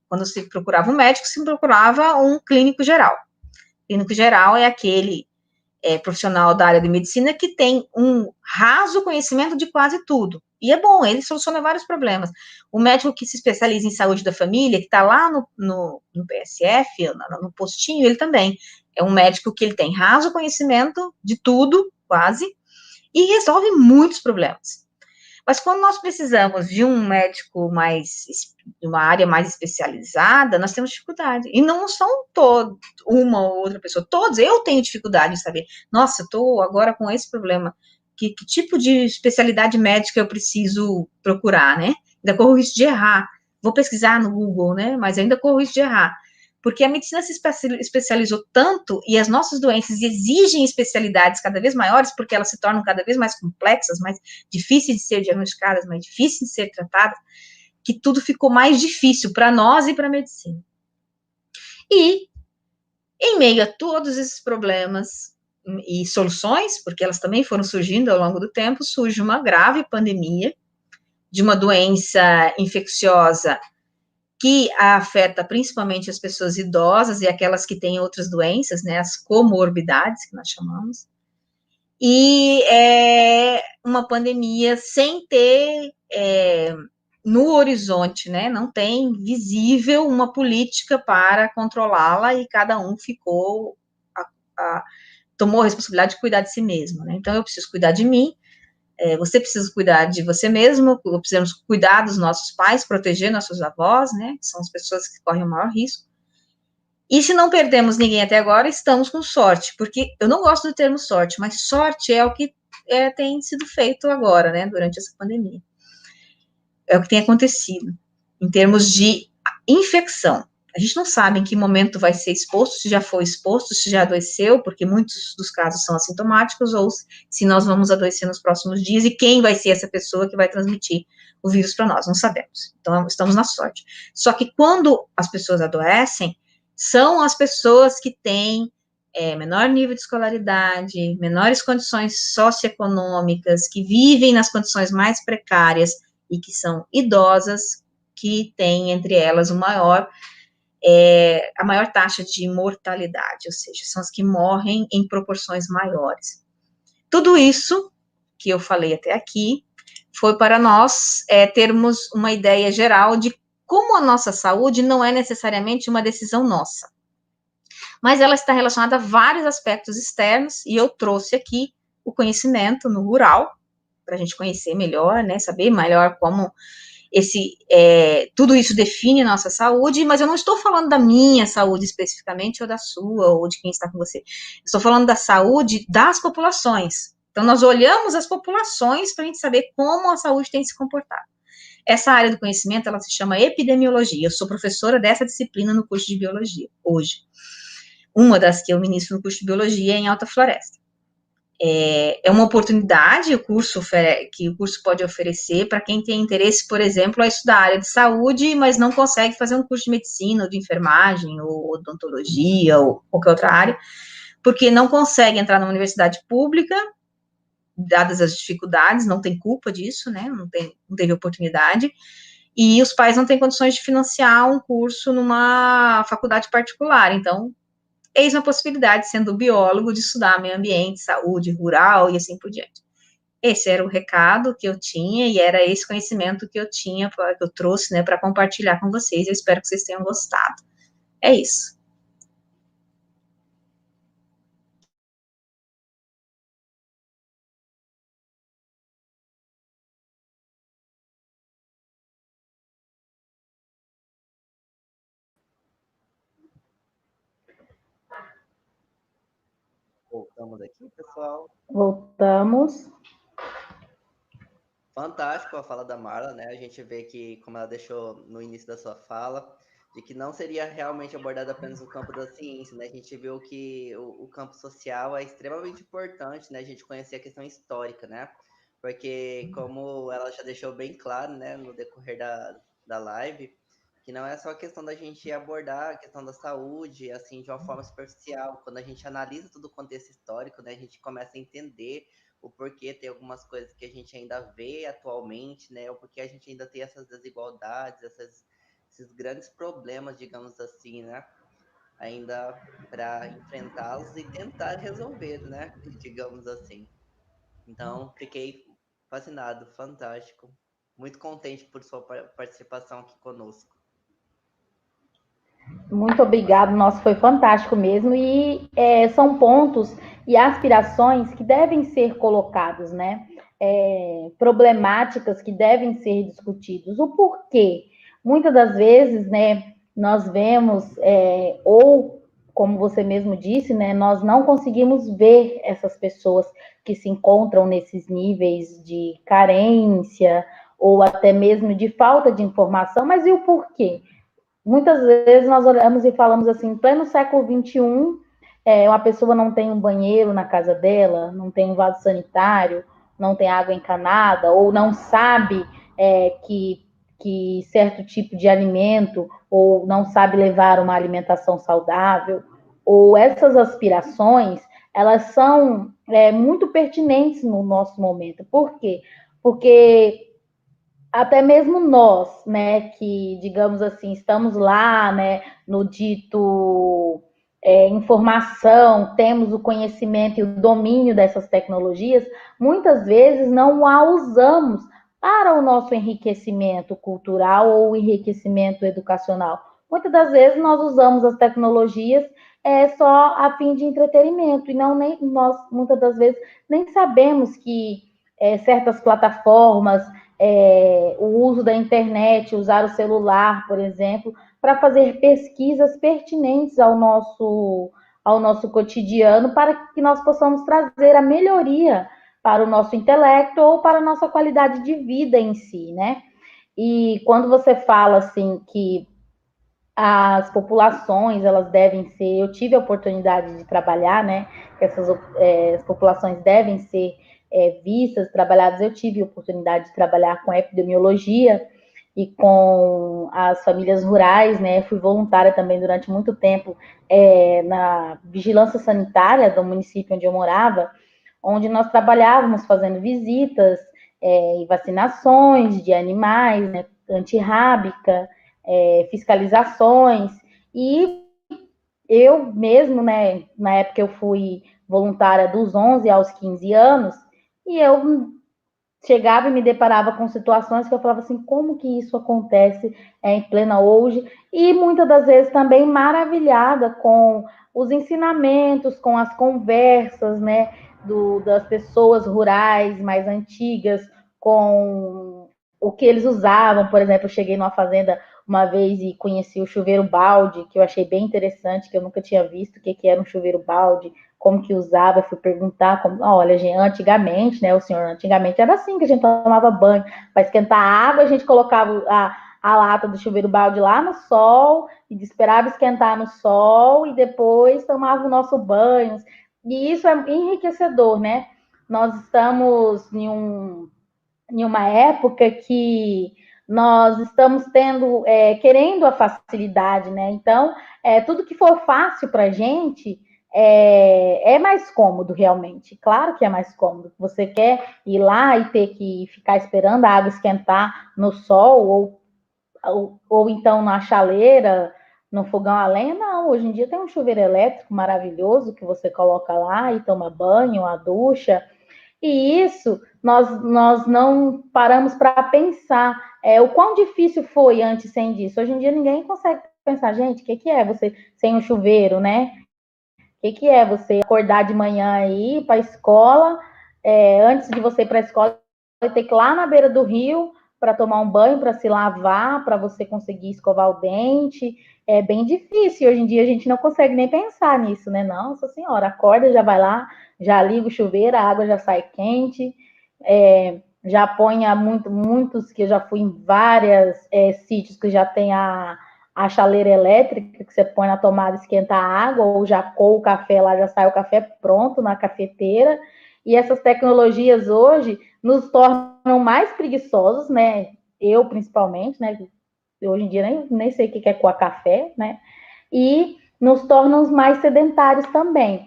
quando se procurava um médico, se procurava um clínico geral. Clínico geral é aquele profissional da área de medicina que tem um raso conhecimento de quase tudo. E é bom, ele soluciona vários problemas. O médico que se especializa em saúde da família, que está lá no PSF, no postinho, ele também. É um médico que ele tem raso conhecimento de tudo, quase, e resolve muitos problemas. Mas quando nós precisamos de um médico mais, de uma área mais especializada, nós temos dificuldade. E não são todos, uma ou outra pessoa, todos. Eu tenho dificuldade de saber, nossa, estou agora com esse problema. Que tipo de especialidade médica eu preciso procurar, né? Ainda corro o risco de errar. Vou pesquisar no Google, né? Mas ainda corro o risco de errar. Porque a medicina se especializou tanto e as nossas doenças exigem especialidades cada vez maiores, porque elas se tornam cada vez mais complexas, mais difíceis de ser diagnosticadas, mais difíceis de ser tratadas, que tudo ficou mais difícil para nós e para a medicina. E, em meio a todos esses problemas e soluções, porque elas também foram surgindo ao longo do tempo, surge uma grave pandemia de uma doença infecciosa que afeta principalmente as pessoas idosas e aquelas que têm outras doenças, né, as comorbidades, que nós chamamos, e é uma pandemia sem ter no horizonte, né, não tem visível uma política para controlá-la e cada um ficou, tomou a responsabilidade de cuidar de si mesmo, né, então eu preciso cuidar de mim, você precisa cuidar de você mesmo, precisamos cuidar dos nossos pais, proteger nossos avós, né, que são as pessoas que correm o maior risco. E se não perdemos ninguém até agora, estamos com sorte, porque eu não gosto do termo sorte, mas sorte é o que tem sido feito agora, né, durante essa pandemia. É o que tem acontecido, em termos de infecção. A gente não sabe em que momento vai ser exposto, se já foi exposto, se já adoeceu, porque muitos dos casos são assintomáticos, ou se nós vamos adoecer nos próximos dias, e quem vai ser essa pessoa que vai transmitir o vírus para nós, não sabemos. Então, estamos na sorte. Só que quando as pessoas adoecem, são as pessoas que têm menor nível de escolaridade, menores condições socioeconômicas, que vivem nas condições mais precárias e que são idosas, que têm entre elas a maior taxa de mortalidade, ou seja, são as que morrem em proporções maiores. Tudo isso que eu falei até aqui foi para nós termos uma ideia geral de como a nossa saúde não é necessariamente uma decisão nossa, mas ela está relacionada a vários aspectos externos, e eu trouxe aqui o conhecimento no rural, para a gente conhecer melhor, né, saber melhor como tudo isso define nossa saúde, mas eu não estou falando da minha saúde especificamente, ou da sua, ou de quem está com você. Estou falando da saúde das populações. Então, nós olhamos as populações para a gente saber como a saúde tem se comportado. Essa área do conhecimento, ela se chama epidemiologia. Eu sou professora dessa disciplina no curso de biologia, hoje. Uma das que eu ministro no curso de biologia é em Alta Floresta. É uma oportunidade que o curso pode oferecer para quem tem interesse, por exemplo, a estudar a área de saúde, mas não consegue fazer um curso de medicina, ou de enfermagem, ou odontologia, ou qualquer outra área, porque não consegue entrar numa universidade pública, dadas as dificuldades, não tem culpa disso, né, não teve oportunidade, e os pais não têm condições de financiar um curso numa faculdade particular, então eis uma possibilidade, sendo biólogo, de estudar meio ambiente, saúde, rural e assim por diante. Esse era o recado que eu tinha e era esse conhecimento que eu tinha, que eu trouxe, né, para compartilhar com vocês. Eu espero que vocês tenham gostado. É isso. Voltamos aqui, pessoal. Voltamos. Fantástico a fala da Marla, né? A gente vê que, como ela deixou no início da sua fala, de que não seria realmente abordado apenas o campo da ciência, né? A gente viu que o campo social é extremamente importante, né? A gente conhecer a questão histórica, né? Porque, como ela já deixou bem claro, né, no decorrer da live, que não é só a questão da gente abordar a questão da saúde, assim, de uma forma superficial. Quando a gente analisa todo o contexto histórico, né, a gente começa a entender o porquê tem algumas coisas que a gente ainda vê atualmente, né? O porquê a gente ainda tem essas desigualdades, esses grandes problemas, digamos assim, né? Ainda para enfrentá-los e tentar resolver, né? Digamos assim. Então, fiquei fascinado, fantástico. Muito contente por sua participação aqui conosco. Muito obrigado, nossa, foi fantástico mesmo, e são pontos e aspirações que devem ser colocados, né? Problemáticas que devem ser discutidos. O porquê? Muitas das vezes, né, nós vemos, ou como você mesmo disse, né, nós não conseguimos ver essas pessoas que se encontram nesses níveis de carência ou até mesmo de falta de informação, mas e o porquê? Muitas vezes nós olhamos e falamos assim, em pleno século XXI, uma pessoa não tem um banheiro na casa dela, não tem um vaso sanitário, não tem água encanada, ou não sabe que certo tipo de alimento, ou não sabe levar uma alimentação saudável, ou essas aspirações, elas são muito pertinentes no nosso momento. Por quê? Porque até mesmo nós, né, que, digamos assim, estamos lá, né, no dito informação, temos o conhecimento e o domínio dessas tecnologias, muitas vezes não a usamos para o nosso enriquecimento cultural ou enriquecimento educacional. Muitas das vezes nós usamos as tecnologias só a fim de entretenimento, e não nem nós, muitas das vezes, nem sabemos que certas plataformas, o uso da internet, usar o celular, por exemplo, para fazer pesquisas pertinentes ao nosso cotidiano, para que nós possamos trazer a melhoria para o nosso intelecto ou para a nossa qualidade de vida em si, né? E quando você fala assim que as populações elas devem ser, eu tive a oportunidade de trabalhar, né? Essas as populações devem ser vistas, trabalhadas. Eu tive a oportunidade de trabalhar com epidemiologia e com as famílias rurais, né? Fui voluntária também durante muito tempo na vigilância sanitária do município onde eu morava, onde nós trabalhávamos fazendo visitas e vacinações de animais, né? Antirrábica, fiscalizações, e eu mesmo, né, na época eu fui voluntária dos 11 aos 15 anos, e eu chegava e me deparava com situações que eu falava assim, como que isso acontece em plena hoje? E muitas das vezes também maravilhada com os ensinamentos, com as conversas, né, das pessoas rurais mais antigas, com o que eles usavam. Por exemplo, eu cheguei numa fazenda uma vez e conheci o chuveiro balde, que eu achei bem interessante, que eu nunca tinha visto o que era um chuveiro balde, como que usava, fui perguntar, olha, gente, antigamente, né, o senhor, antigamente era assim que a gente tomava banho, para esquentar a água, a gente colocava a lata do chuveiro balde lá no sol, e esperava esquentar no sol, e depois tomava o nosso banho, e isso é enriquecedor, né? Nós estamos em uma época que nós estamos querendo a facilidade, né? Então, tudo que for fácil para a gente é mais cômodo, realmente. Claro que é mais cômodo. Você quer ir lá e ter que ficar esperando a água esquentar no sol ou então na chaleira, no fogão a lenha? Não, hoje em dia tem um chuveiro elétrico maravilhoso que você coloca lá e toma banho, a ducha. E isso nós não paramos para pensar o quão difícil foi antes sem disso. Hoje em dia ninguém consegue pensar, gente, o que é você sem um chuveiro, né? O que é você acordar de manhã aí para a escola, antes de você ir para a escola, vai ter que ir lá na beira do rio para tomar um banho, para se lavar, para você conseguir escovar o dente. É bem difícil. Hoje em dia a gente não consegue nem pensar nisso, né? Nossa senhora, acorda, já vai lá, já liga o chuveiro, a água já sai quente. Já põe muitos que eu já fui em vários sítios que já tem a chaleira elétrica, que você põe na tomada, esquenta a água, ou já coa o café lá, já sai o café pronto na cafeteira. E essas tecnologias hoje nos tornam mais preguiçosos, né? Eu, principalmente, né? Hoje em dia nem sei o que é coar café, né? E nos tornam mais sedentários também.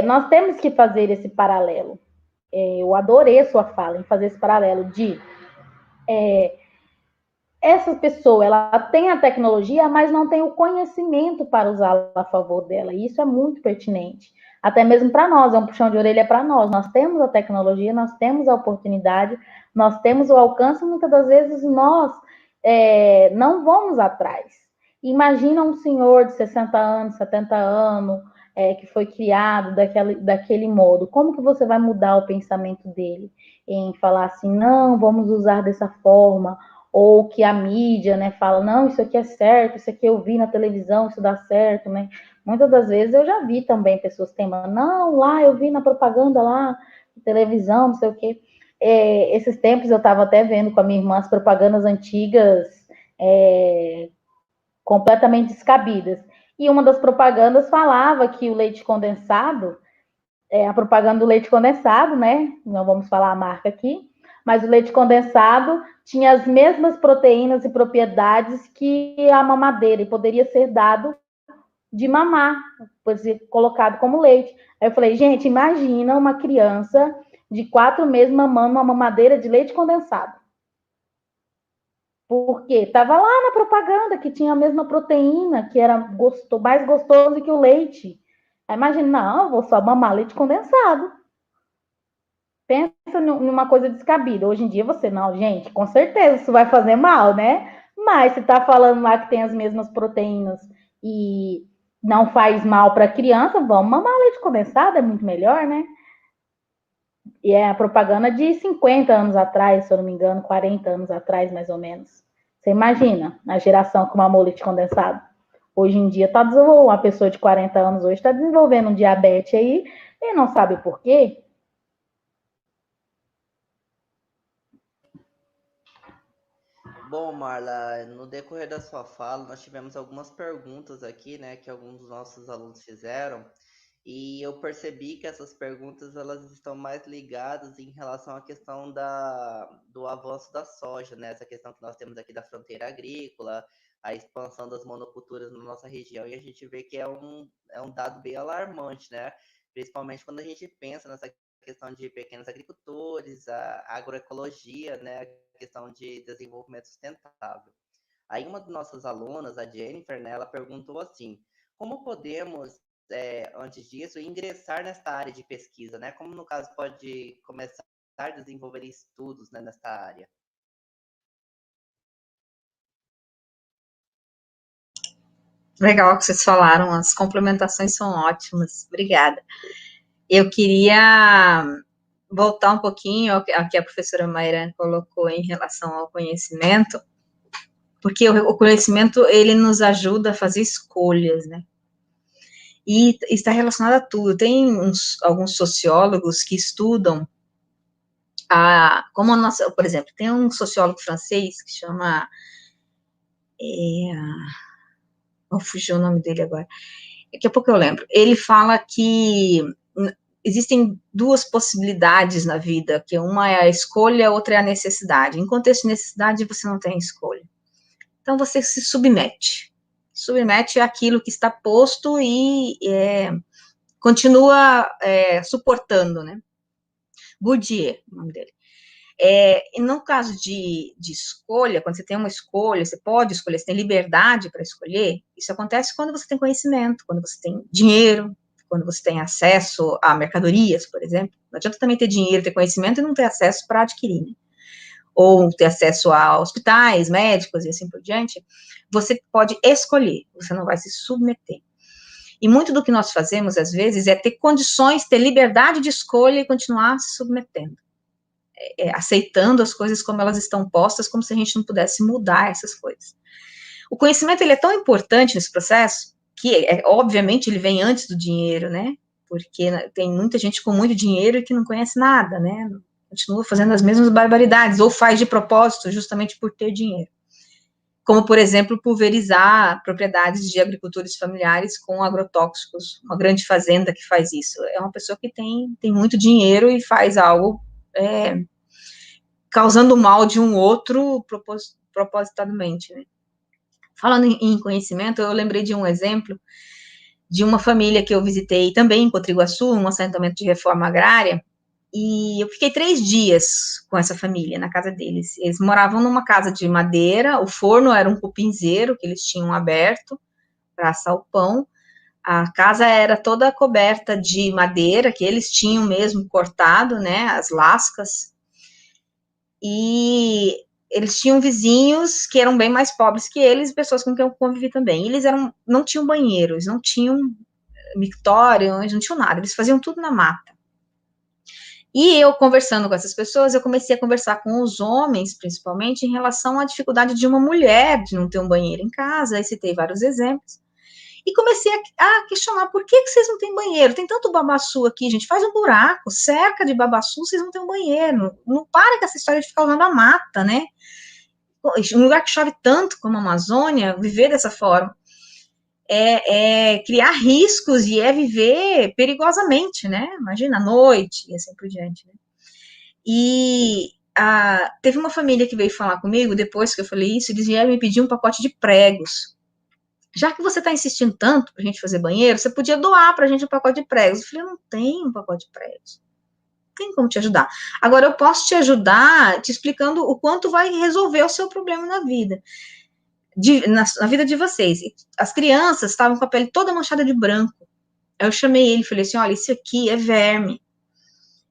Nós temos que fazer esse paralelo. Eu adorei a sua fala em fazer esse paralelo de essa pessoa, ela tem a tecnologia, mas não tem o conhecimento para usá-la a favor dela. E isso é muito pertinente. Até mesmo para nós, é um puxão de orelha para nós. Nós temos a tecnologia, nós temos a oportunidade, nós temos o alcance, e muitas das vezes nós não vamos atrás. Imagina um senhor de 60 anos, 70 anos, que foi criado daquele modo. Como que você vai mudar o pensamento dele em falar assim, não, vamos usar dessa forma, ou que a mídia, né, fala, não, isso aqui é certo, isso aqui eu vi na televisão, isso dá certo, né? Muitas das vezes eu já vi também pessoas teimando, não, lá eu vi na propaganda lá, na televisão, não sei o quê. Esses tempos eu estava até vendo com a minha irmã as propagandas antigas, completamente descabidas. E uma das propagandas falava que o leite condensado, a propaganda do leite condensado, né? Não vamos falar a marca aqui, mas o leite condensado tinha as mesmas proteínas e propriedades que a mamadeira e poderia ser dado de mamar, pode ser colocado como leite. Aí eu falei, gente, imagina uma criança de 4 meses mamando uma mamadeira de leite condensado. Porque estava lá na propaganda que tinha a mesma proteína, que era mais gostoso que o leite. Aí imagina, não, eu vou só mamar leite condensado. Pensa numa coisa descabida. Hoje em dia você, não, gente, com certeza isso vai fazer mal, né? Mas se tá falando lá que tem as mesmas proteínas e não faz mal para a criança, vamos mamar leite condensado, é muito melhor, né? E é a propaganda de 50 anos atrás, se eu não me engano, 40 anos atrás, mais ou menos. Você imagina a geração com mamou leite condensado? Hoje em dia está desenvolvendo, uma pessoa de 40 anos hoje está desenvolvendo um diabetes aí e não sabe por quê. Bom, Marla, no decorrer da sua fala, nós tivemos algumas perguntas aqui, né, que alguns dos nossos alunos fizeram, e eu percebi que essas perguntas elas estão mais ligadas em relação à questão do avanço da soja, né, essa questão que nós temos aqui da fronteira agrícola, a expansão das monoculturas na nossa região, e a gente vê que é um dado bem alarmante, né, principalmente quando a gente pensa nessa questão de pequenos agricultores, a agroecologia, né, questão de desenvolvimento sustentável. Aí uma das nossas alunas, a Jennifer, né, ela perguntou assim, como podemos, antes disso, ingressar nesta área de pesquisa, né? Como, no caso, pode começar a desenvolver estudos, né, nesta área? Legal que vocês falaram, as complementações são ótimas, obrigada. Eu queria voltar um pouquinho ao que a professora Mairane colocou em relação ao conhecimento, porque o conhecimento, ele nos ajuda a fazer escolhas, né? E está relacionado a tudo. Tem alguns sociólogos que estudam como a nossa, por exemplo, tem um sociólogo francês que chama, vou fugir o nome dele agora, daqui a pouco eu lembro, ele fala que existem duas possibilidades na vida, que uma é a escolha, a outra é a necessidade. Em contexto de necessidade, você não tem escolha. Então, você se submete. Submete àquilo que está posto e continua suportando, né? Bourdieu, o nome dele. E no caso de escolha, quando você tem uma escolha, você pode escolher, você tem liberdade para escolher, isso acontece quando você tem conhecimento, quando você tem dinheiro, quando você tem acesso a mercadorias, por exemplo. Não adianta também ter dinheiro, ter conhecimento e não ter acesso para adquirir, né? Ou ter acesso a hospitais, médicos e assim por diante. Você pode escolher, você não vai se submeter. E muito do que nós fazemos, às vezes, é ter condições, ter liberdade de escolha e continuar se submetendo. Aceitando as coisas como elas estão postas, como se a gente não pudesse mudar essas coisas. O conhecimento, ele é tão importante nesse processo, que, obviamente, ele vem antes do dinheiro, né? Porque tem muita gente com muito dinheiro e que não conhece nada, né? Continua fazendo as mesmas barbaridades, ou faz de propósito, justamente por ter dinheiro. Como, por exemplo, pulverizar propriedades de agricultores familiares com agrotóxicos, uma grande fazenda que faz isso. É uma pessoa que tem muito dinheiro e faz algo causando mal de um outro propositadamente, né? Falando em conhecimento, eu lembrei de um exemplo de uma família que eu visitei também em Cotriguaçu, um assentamento de reforma agrária, e eu fiquei 3 dias com essa família, na casa deles. Eles moravam numa casa de madeira, o forno era um cupinzeiro que eles tinham aberto para assar o pão, a casa era toda coberta de madeira, que eles tinham mesmo cortado, né, as lascas, e eles tinham vizinhos que eram bem mais pobres que eles, pessoas com quem eu convivi também. Eles não tinham banheiro, eles não tinham mictório, eles não tinham nada, eles faziam tudo na mata. E eu, conversando com essas pessoas, eu comecei a conversar com os homens, principalmente, em relação à dificuldade de uma mulher de não ter um banheiro em casa, aí citei vários exemplos, e comecei a questionar, por que vocês não têm banheiro? Tem tanto babaçu aqui, gente, faz um buraco, cerca de babaçu, vocês não têm um banheiro, não para com essa história de ficar usando a mata, né? Um lugar que chove tanto como a Amazônia, viver dessa forma é criar riscos e é viver perigosamente, né? Imagina, à noite e assim por diante, né? E teve uma família que veio falar comigo, depois que eu falei isso, eles vieram me pedir um pacote de pregos. Já que você está insistindo tanto para a gente fazer banheiro, você podia doar para a gente um pacote de pregos. Eu falei, eu não tenho um pacote de pregos. Não tem como te ajudar. Agora, eu posso te ajudar te explicando o quanto vai resolver o seu problema na vida. Na vida de vocês. As crianças estavam com a pele toda manchada de branco. Eu chamei ele e falei assim, olha, isso aqui é verme.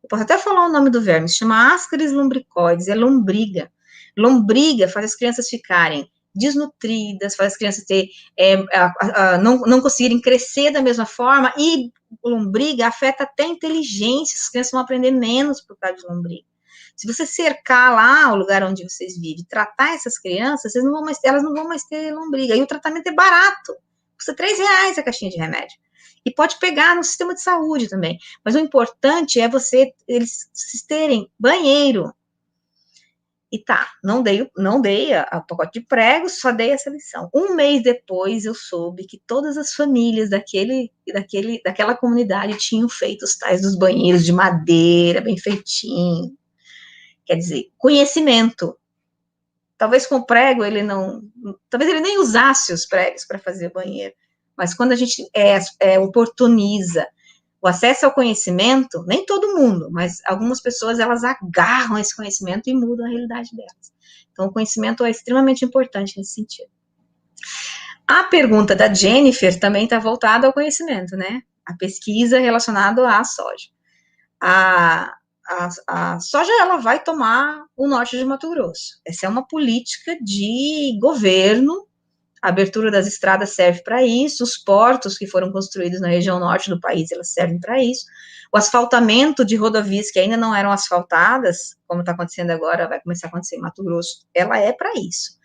Eu posso até falar o nome do verme, se chama Ascaris lumbricoides, é lombriga. Lombriga faz as crianças ficarem desnutridas, faz as crianças não conseguirem crescer da mesma forma, e lombriga afeta até a inteligência, as crianças vão aprender menos por causa de lombriga. Se você cercar lá o lugar onde vocês vivem, tratar essas crianças, elas não vão mais ter lombriga. E o tratamento é barato, custa R$3 a caixinha de remédio. E pode pegar no sistema de saúde também. Mas o importante é eles terem banheiro. E tá, não dei a pacote de pregos, só dei essa lição. Um mês depois eu soube que todas as famílias daquela comunidade tinham feito os tais dos banheiros de madeira, bem feitinho. Quer dizer, conhecimento. Talvez com o prego talvez ele nem usasse os pregos para fazer banheiro. Mas quando a gente oportuniza o acesso ao conhecimento, nem todo mundo, mas algumas pessoas, elas agarram esse conhecimento e mudam a realidade delas. Então, o conhecimento é extremamente importante nesse sentido. A pergunta da Jennifer também está voltada ao conhecimento, né? A pesquisa relacionada à soja. A soja, ela vai tomar o norte de Mato Grosso. Essa é uma política de governo. A abertura das estradas serve para isso, os portos que foram construídos na região norte do país, elas servem para isso, o asfaltamento de rodovias que ainda não eram asfaltadas, como está acontecendo agora, vai começar a acontecer em Mato Grosso, ela é para isso.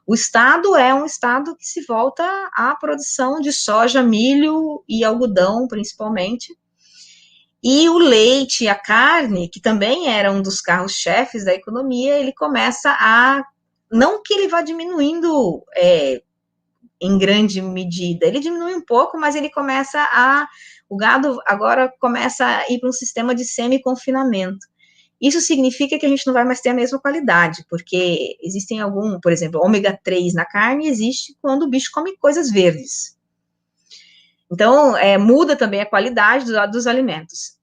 O estado é um estado que se volta à produção de soja, milho e algodão, principalmente, e o leite e a carne, que também era um dos carros-chefes da economia, ele começa não que ele vá diminuindo em grande medida, ele diminui um pouco, mas ele o gado agora começa a ir para um sistema de semi-confinamento. Isso significa que a gente não vai mais ter a mesma qualidade, porque existem por exemplo, ômega 3 na carne existe quando o bicho come coisas verdes. Então, muda também a qualidade dos alimentos.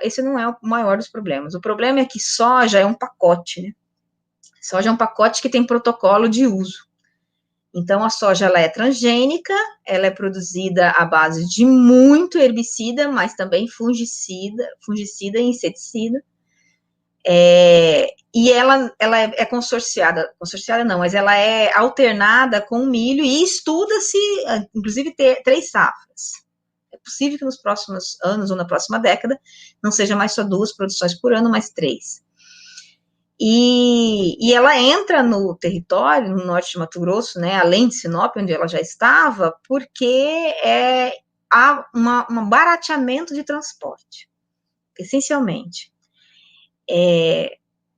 Esse não é o maior dos problemas. O problema é que soja é um pacote, né? Soja é um pacote que tem protocolo de uso. Então, a soja, ela é transgênica, ela é produzida à base de muito herbicida, mas também fungicida e inseticida. E ela é consorciada não, mas ela é alternada com milho e estuda-se, inclusive, ter 3 safras. É possível que nos próximos anos ou na próxima década não seja mais só 2 produções por ano, mas 3. E ela entra no território, no norte de Mato Grosso, né, além de Sinop, onde ela já estava, porque há um barateamento de transporte, essencialmente.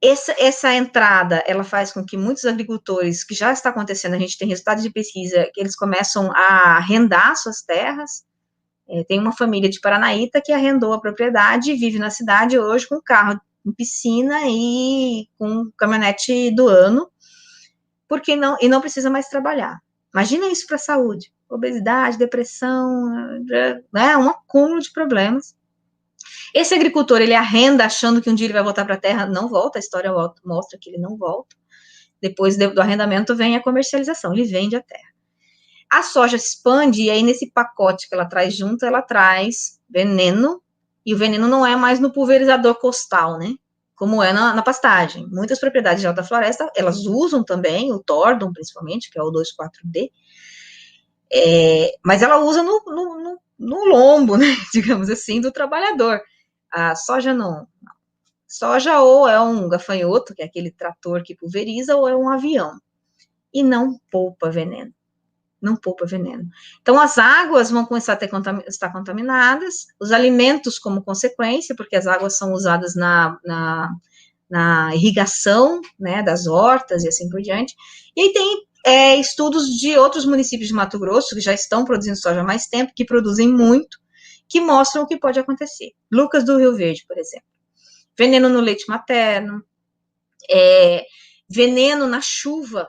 Essa entrada, ela faz com que muitos agricultores, que já está acontecendo, a gente tem resultados de pesquisa, que eles começam a arrendar suas terras. Tem uma família de Paranaíta que arrendou a propriedade e vive na cidade hoje com carro em piscina e com caminhonete do ano, e não precisa mais trabalhar. Imagina isso para a saúde, obesidade, depressão, né, um acúmulo de problemas. Esse agricultor, ele arrenda achando que um dia ele vai voltar para a terra, não volta, a história mostra que ele não volta. Depois do arrendamento vem a comercialização, ele vende a terra. A soja se expande e aí nesse pacote que ela traz junto, ela traz veneno, e o veneno não é mais no pulverizador costal, né? como é na pastagem. Muitas propriedades de alta floresta, elas usam também o tordon, principalmente, que é o 2,4-D, mas ela usa no lombo, né, digamos assim, do trabalhador. A soja não. Soja ou é um gafanhoto, que é aquele trator que pulveriza, ou é um avião. E não poupa veneno. Não poupa veneno. Então, as águas vão começar a estar contaminadas, os alimentos como consequência, porque as águas são usadas na irrigação, né, das hortas e assim por diante. E aí tem estudos de outros municípios de Mato Grosso, que já estão produzindo soja há mais tempo, que produzem muito, que mostram o que pode acontecer. Lucas do Rio Verde, por exemplo. Veneno no leite materno, veneno na chuva,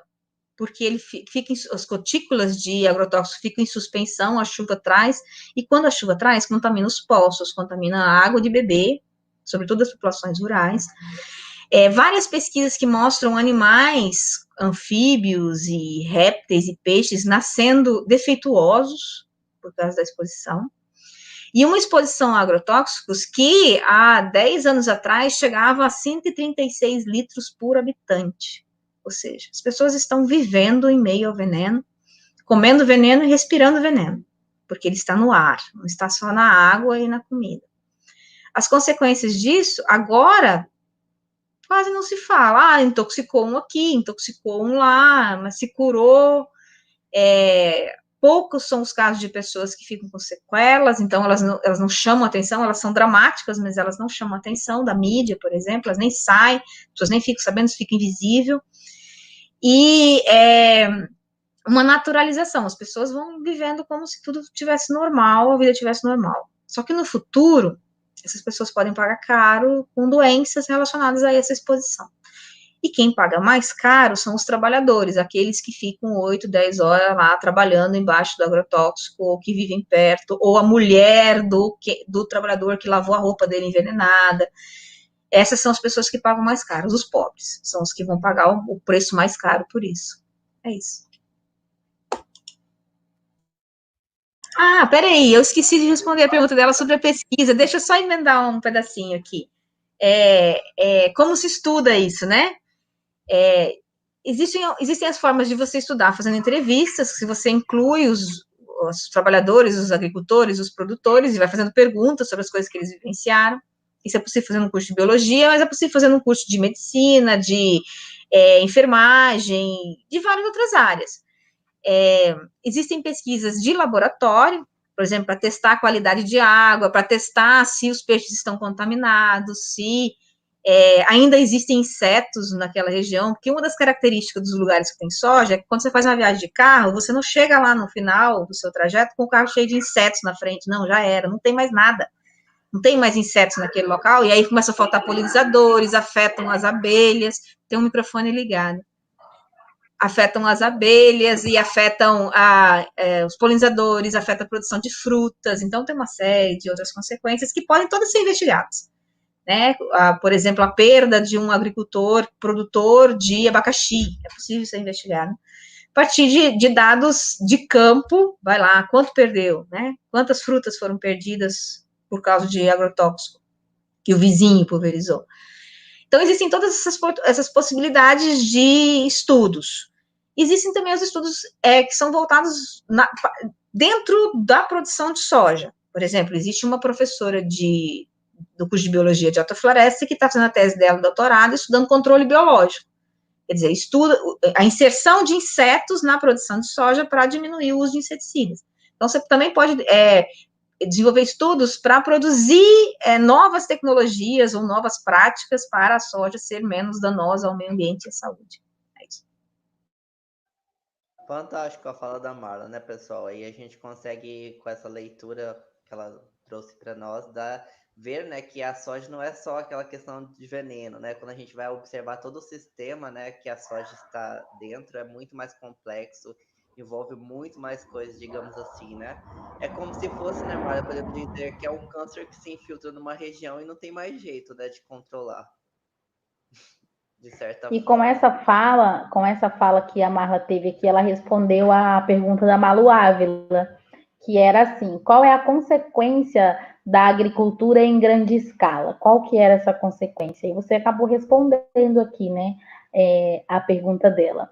porque ele fica as gotículas de agrotóxico ficam em suspensão, a chuva traz, e quando a chuva traz, contamina os poços, contamina a água de beber, sobretudo as populações rurais. Várias pesquisas que mostram animais, anfíbios e répteis e peixes nascendo defeituosos por causa da exposição. E uma exposição a agrotóxicos que há 10 anos atrás chegava a 136 litros por habitante. Ou seja, as pessoas estão vivendo em meio ao veneno, comendo veneno e respirando veneno, porque ele está no ar, não está só na água e na comida. As consequências disso, agora, quase não se fala. Intoxicou um aqui, intoxicou um lá, mas se curou. Poucos são os casos de pessoas que ficam com sequelas, então elas não chamam atenção, elas são dramáticas, mas elas não chamam atenção da mídia, por exemplo, elas nem saem, as pessoas nem ficam sabendo, fica invisível. E uma naturalização, as pessoas vão vivendo como se tudo tivesse normal, a vida tivesse normal. Só que no futuro, essas pessoas podem pagar caro com doenças relacionadas a essa exposição. E quem paga mais caro são os trabalhadores, aqueles que ficam 8, 10 horas lá trabalhando embaixo do agrotóxico, ou que vivem perto, ou a mulher do trabalhador que lavou a roupa dele envenenada. Essas são as pessoas que pagam mais caro, os pobres, são os que vão pagar o preço mais caro por isso. É isso. Peraí, eu esqueci de responder a pergunta dela sobre a pesquisa, deixa eu só emendar um pedacinho aqui. Como se estuda isso, né? Existem as formas de você estudar fazendo entrevistas, se você inclui os trabalhadores, os agricultores, os produtores, e vai fazendo perguntas sobre as coisas que eles vivenciaram. Isso é possível fazer no curso de biologia, mas é possível fazer no curso de medicina, de enfermagem, de várias outras áreas. Existem pesquisas de laboratório, por exemplo, para testar a qualidade de água, para testar se os peixes estão contaminados, se ainda existem insetos naquela região, porque uma das características dos lugares que tem soja é que quando você faz uma viagem de carro, você não chega lá no final do seu trajeto com o carro cheio de insetos na frente, não, já era, não tem mais nada, não tem mais insetos naquele local, e aí começa a faltar polinizadores, afetam as abelhas, tem um microfone ligado, afetam as abelhas e afetam os polinizadores, afeta a produção de frutas, então tem uma série de outras consequências que podem todas ser investigadas. Né? Por exemplo, a perda de um agricultor, produtor de abacaxi, é possível ser investigado. A partir de dados de campo, vai lá, quanto perdeu, né? Quantas frutas foram perdidas por causa de agrotóxico que o vizinho pulverizou. Então, existem todas essas possibilidades de estudos. Existem também os estudos que são voltados dentro da produção de soja. Por exemplo, existe uma professora do curso de biologia de alta floresta que está fazendo a tese dela, doutorado, estudando controle biológico. Quer dizer, estuda a inserção de insetos na produção de soja para diminuir o uso de inseticidas. Então, você também pode desenvolver estudos para produzir novas tecnologias ou novas práticas para a soja ser menos danosa ao meio ambiente e à saúde. É isso. Fantástico a fala da Marla, né, pessoal? Aí a gente consegue, com essa leitura que ela trouxe para nós, ver, né, que a soja não é só aquela questão de veneno, né? Quando a gente vai observar todo o sistema, né, que a soja está dentro, é muito mais complexo, envolve muito mais coisas, digamos assim, né? É como se fosse, né, Marla, podemos dizer que é um câncer que se infiltra numa região e não tem mais jeito, né, de controlar. De certa e forma. Com essa fala que a Marla teve aqui, ela respondeu a pergunta da Malu Ávila, que era assim: qual é a consequência da agricultura em grande escala. Qual que era essa consequência? E você acabou respondendo aqui, né, a pergunta dela.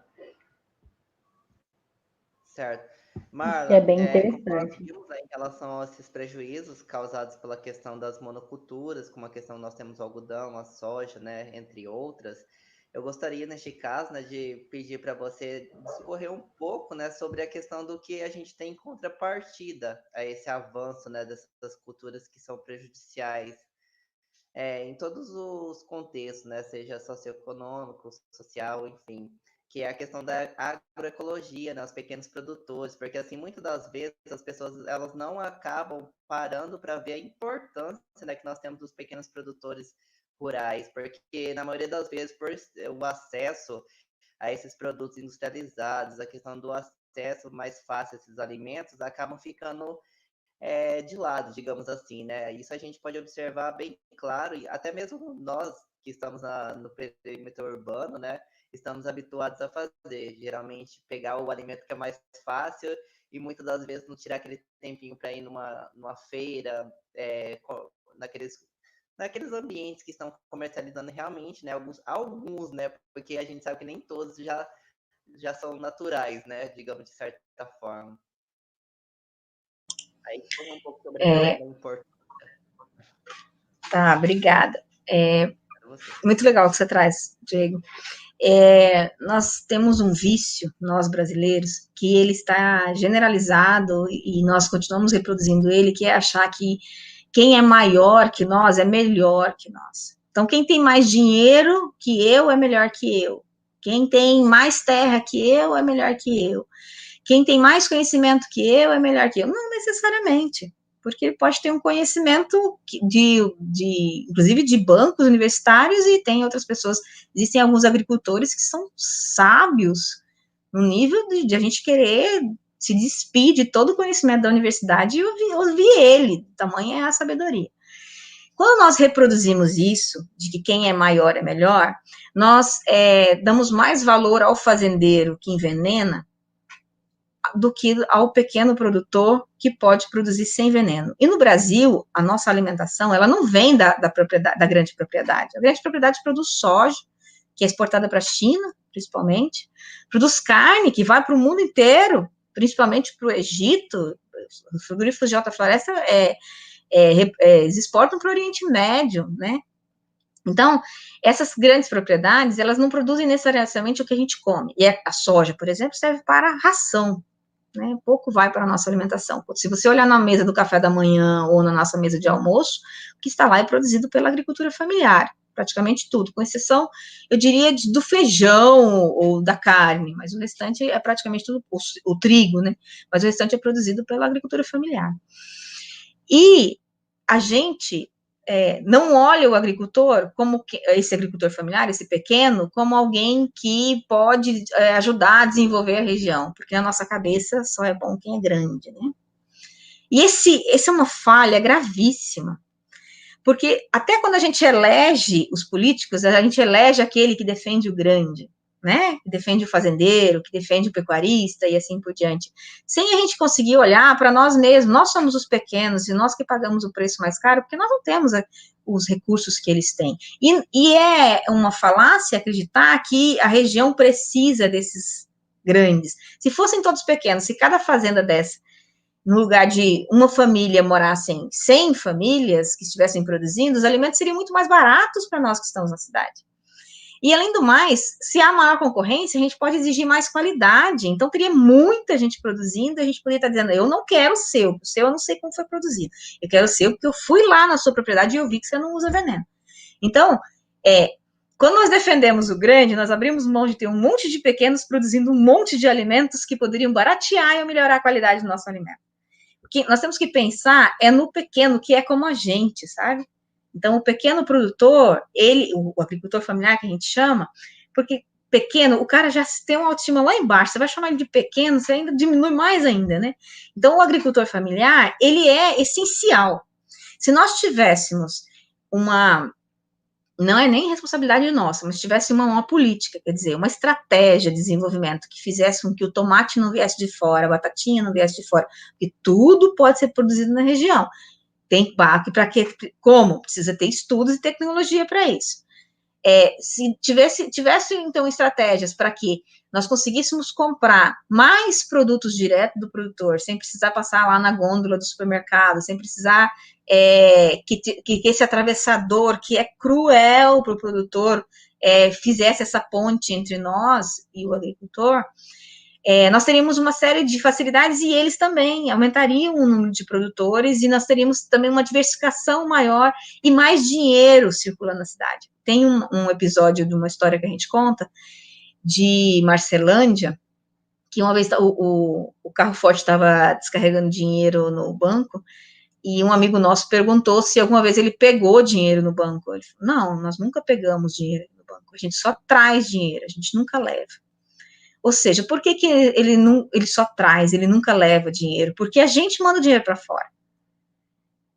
Certo. Que é Marla, bem como nós interessante. vimos, né, em relação a esses prejuízos causados pela questão das monoculturas, como a questão nós temos o algodão, a soja, né, entre outras, eu gostaria, neste caso, né, de pedir para você discorrer um pouco, né, sobre a questão do que a gente tem em contrapartida a esse avanço, né, dessas culturas que são prejudiciais em todos os contextos, né, seja socioeconômico, social, enfim, que é a questão da agroecologia, né, os pequenos produtores, porque assim, muitas das vezes as pessoas elas não acabam parando para ver a importância, né, que nós temos dos pequenos produtores rurais, porque na maioria das vezes por o acesso a esses produtos industrializados, a questão do acesso mais fácil a esses alimentos, acabam ficando de lado, digamos assim, né? Isso a gente pode observar bem claro, e até mesmo nós que estamos no perímetro urbano, né? Estamos habituados a fazer, geralmente pegar o alimento que é mais fácil e muitas das vezes não tirar aquele tempinho para ir numa feira, naqueles ambientes que estão comercializando realmente, né? Alguns, né? Porque a gente sabe que nem todos já são naturais, né? Digamos de certa forma. Aí foi um pouco sobre a questão da importância. Tá, obrigada. Muito legal o que você traz, Diego. Nós temos um vício, nós brasileiros, que ele está generalizado e nós continuamos reproduzindo ele, que é achar que quem é maior que nós é melhor que nós. Então, quem tem mais dinheiro que eu é melhor que eu. Quem tem mais terra que eu é melhor que eu. Quem tem mais conhecimento que eu é melhor que eu. Não necessariamente, porque pode ter um conhecimento inclusive de bancos universitários, e tem outras pessoas, existem alguns agricultores que são sábios no nível de a gente querer se despir de todo o conhecimento da universidade e ouvir ele, tamanha é a sabedoria. Quando nós reproduzimos isso, de que quem é maior é melhor, nós damos mais valor ao fazendeiro que envenena do que ao pequeno produtor que pode produzir sem veneno. E no Brasil, a nossa alimentação, ela não vem da grande propriedade. A grande propriedade produz soja, que é exportada para a China, principalmente, produz carne, que vai para o mundo inteiro, principalmente para o Egito. Os frigoríficos de alta floresta eles exportam para o Oriente Médio, né? Então, essas grandes propriedades, elas não produzem necessariamente o que a gente come. E a soja, por exemplo, serve para ração, né? Pouco vai para a nossa alimentação. Se você olhar na mesa do café da manhã ou na nossa mesa de almoço, o que está lá é produzido pela agricultura familiar, praticamente tudo, com exceção, eu diria, do feijão ou da carne, mas o restante é praticamente tudo, o trigo, né? Mas o restante é produzido pela agricultura familiar. E a gente não olha o agricultor como esse agricultor familiar, esse pequeno, como alguém que pode ajudar a desenvolver a região, porque na nossa cabeça só é bom quem é grande, né? E esse é uma falha gravíssima, porque até quando a gente elege os políticos, a gente elege aquele que defende o grande, né? Que defende o fazendeiro, que defende o pecuarista e assim por diante, sem a gente conseguir olhar para nós mesmos. Nós somos os pequenos e nós que pagamos o preço mais caro, porque nós não temos os recursos que eles têm. E é uma falácia acreditar que a região precisa desses grandes. Se fossem todos pequenos, se cada fazenda dessa, no lugar de uma família morassem 100 famílias que estivessem produzindo, os alimentos seriam muito mais baratos para nós que estamos na cidade. E, além do mais, se há maior concorrência, a gente pode exigir mais qualidade. Então, teria muita gente produzindo, a gente poderia estar dizendo, eu não quero o seu eu não sei como foi produzido. Eu quero o seu porque eu fui lá na sua propriedade e eu vi que você não usa veneno. Então, quando nós defendemos o grande, nós abrimos mão de ter um monte de pequenos produzindo um monte de alimentos que poderiam baratear e melhorar a qualidade do nosso alimento. O que nós temos que pensar no pequeno, que é como a gente, sabe? Então, o pequeno produtor, o agricultor familiar que a gente chama, porque pequeno, o cara já tem uma autoestima lá embaixo, você vai chamar ele de pequeno, você ainda diminui mais ainda, né? Então, o agricultor familiar, ele é essencial. Se nós tivéssemos não é nem responsabilidade nossa, mas tivesse uma política, quer dizer, uma estratégia de desenvolvimento que fizesse com que o tomate não viesse de fora, a batatinha não viesse de fora, porque tudo pode ser produzido na região. Tem para quê? Como? Precisa ter estudos e tecnologia para isso. Se tivesse, então, estratégias para que nós conseguíssemos comprar mais produtos direto do produtor, sem precisar passar lá na gôndola do supermercado, sem precisar que esse atravessador, que é cruel para o produtor, fizesse essa ponte entre nós e o agricultor, nós teríamos uma série de facilidades e eles também aumentariam o número de produtores e nós teríamos também uma diversificação maior e mais dinheiro circulando na cidade. Tem um episódio de uma história que a gente conta de Marcelândia, que uma vez o carro forte estava descarregando dinheiro no banco e um amigo nosso perguntou se alguma vez ele pegou dinheiro no banco. Ele falou, não, nós nunca pegamos dinheiro no banco, a gente só traz dinheiro, a gente nunca leva. Ou seja, por que ele só traz, ele nunca leva dinheiro? Porque a gente manda o dinheiro para fora.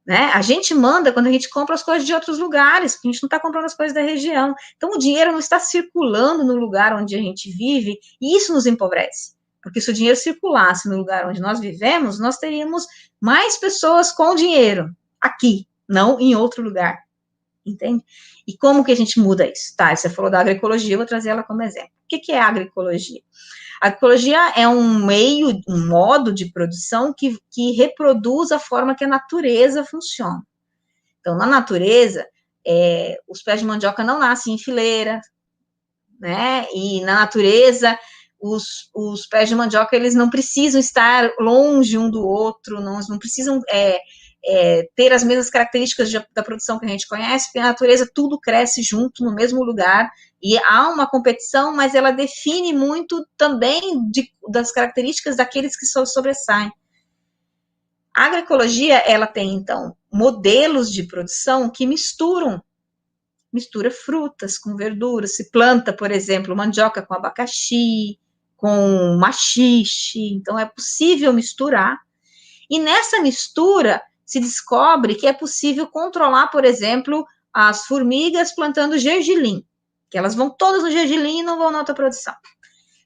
Né? A gente manda quando a gente compra as coisas de outros lugares, porque a gente não está comprando as coisas da região. Então, o dinheiro não está circulando no lugar onde a gente vive, e isso nos empobrece. Porque se o dinheiro circulasse no lugar onde nós vivemos, nós teríamos mais pessoas com dinheiro aqui, não em outro lugar. Entende? E como que a gente muda isso? Tá, você falou da agroecologia, eu vou trazer ela como exemplo. O que é a agroecologia? A agroecologia é um meio, um modo de produção que reproduz a forma que a natureza funciona. Então, na natureza, os pés de mandioca não nascem em fileira, né? E na natureza, os pés de mandioca, eles não precisam estar longe um do outro, não precisam ter as mesmas características da produção que a gente conhece, porque na natureza tudo cresce junto, no mesmo lugar, e há uma competição, mas ela define muito também das características daqueles que sobressaem. A agroecologia, ela tem, então, modelos de produção que mistura frutas com verduras, se planta, por exemplo, mandioca com abacaxi, com maxixe, então é possível misturar, e nessa mistura se descobre que é possível controlar, por exemplo, as formigas plantando gergelim, que elas vão todas no gergelim e não vão na outra produção.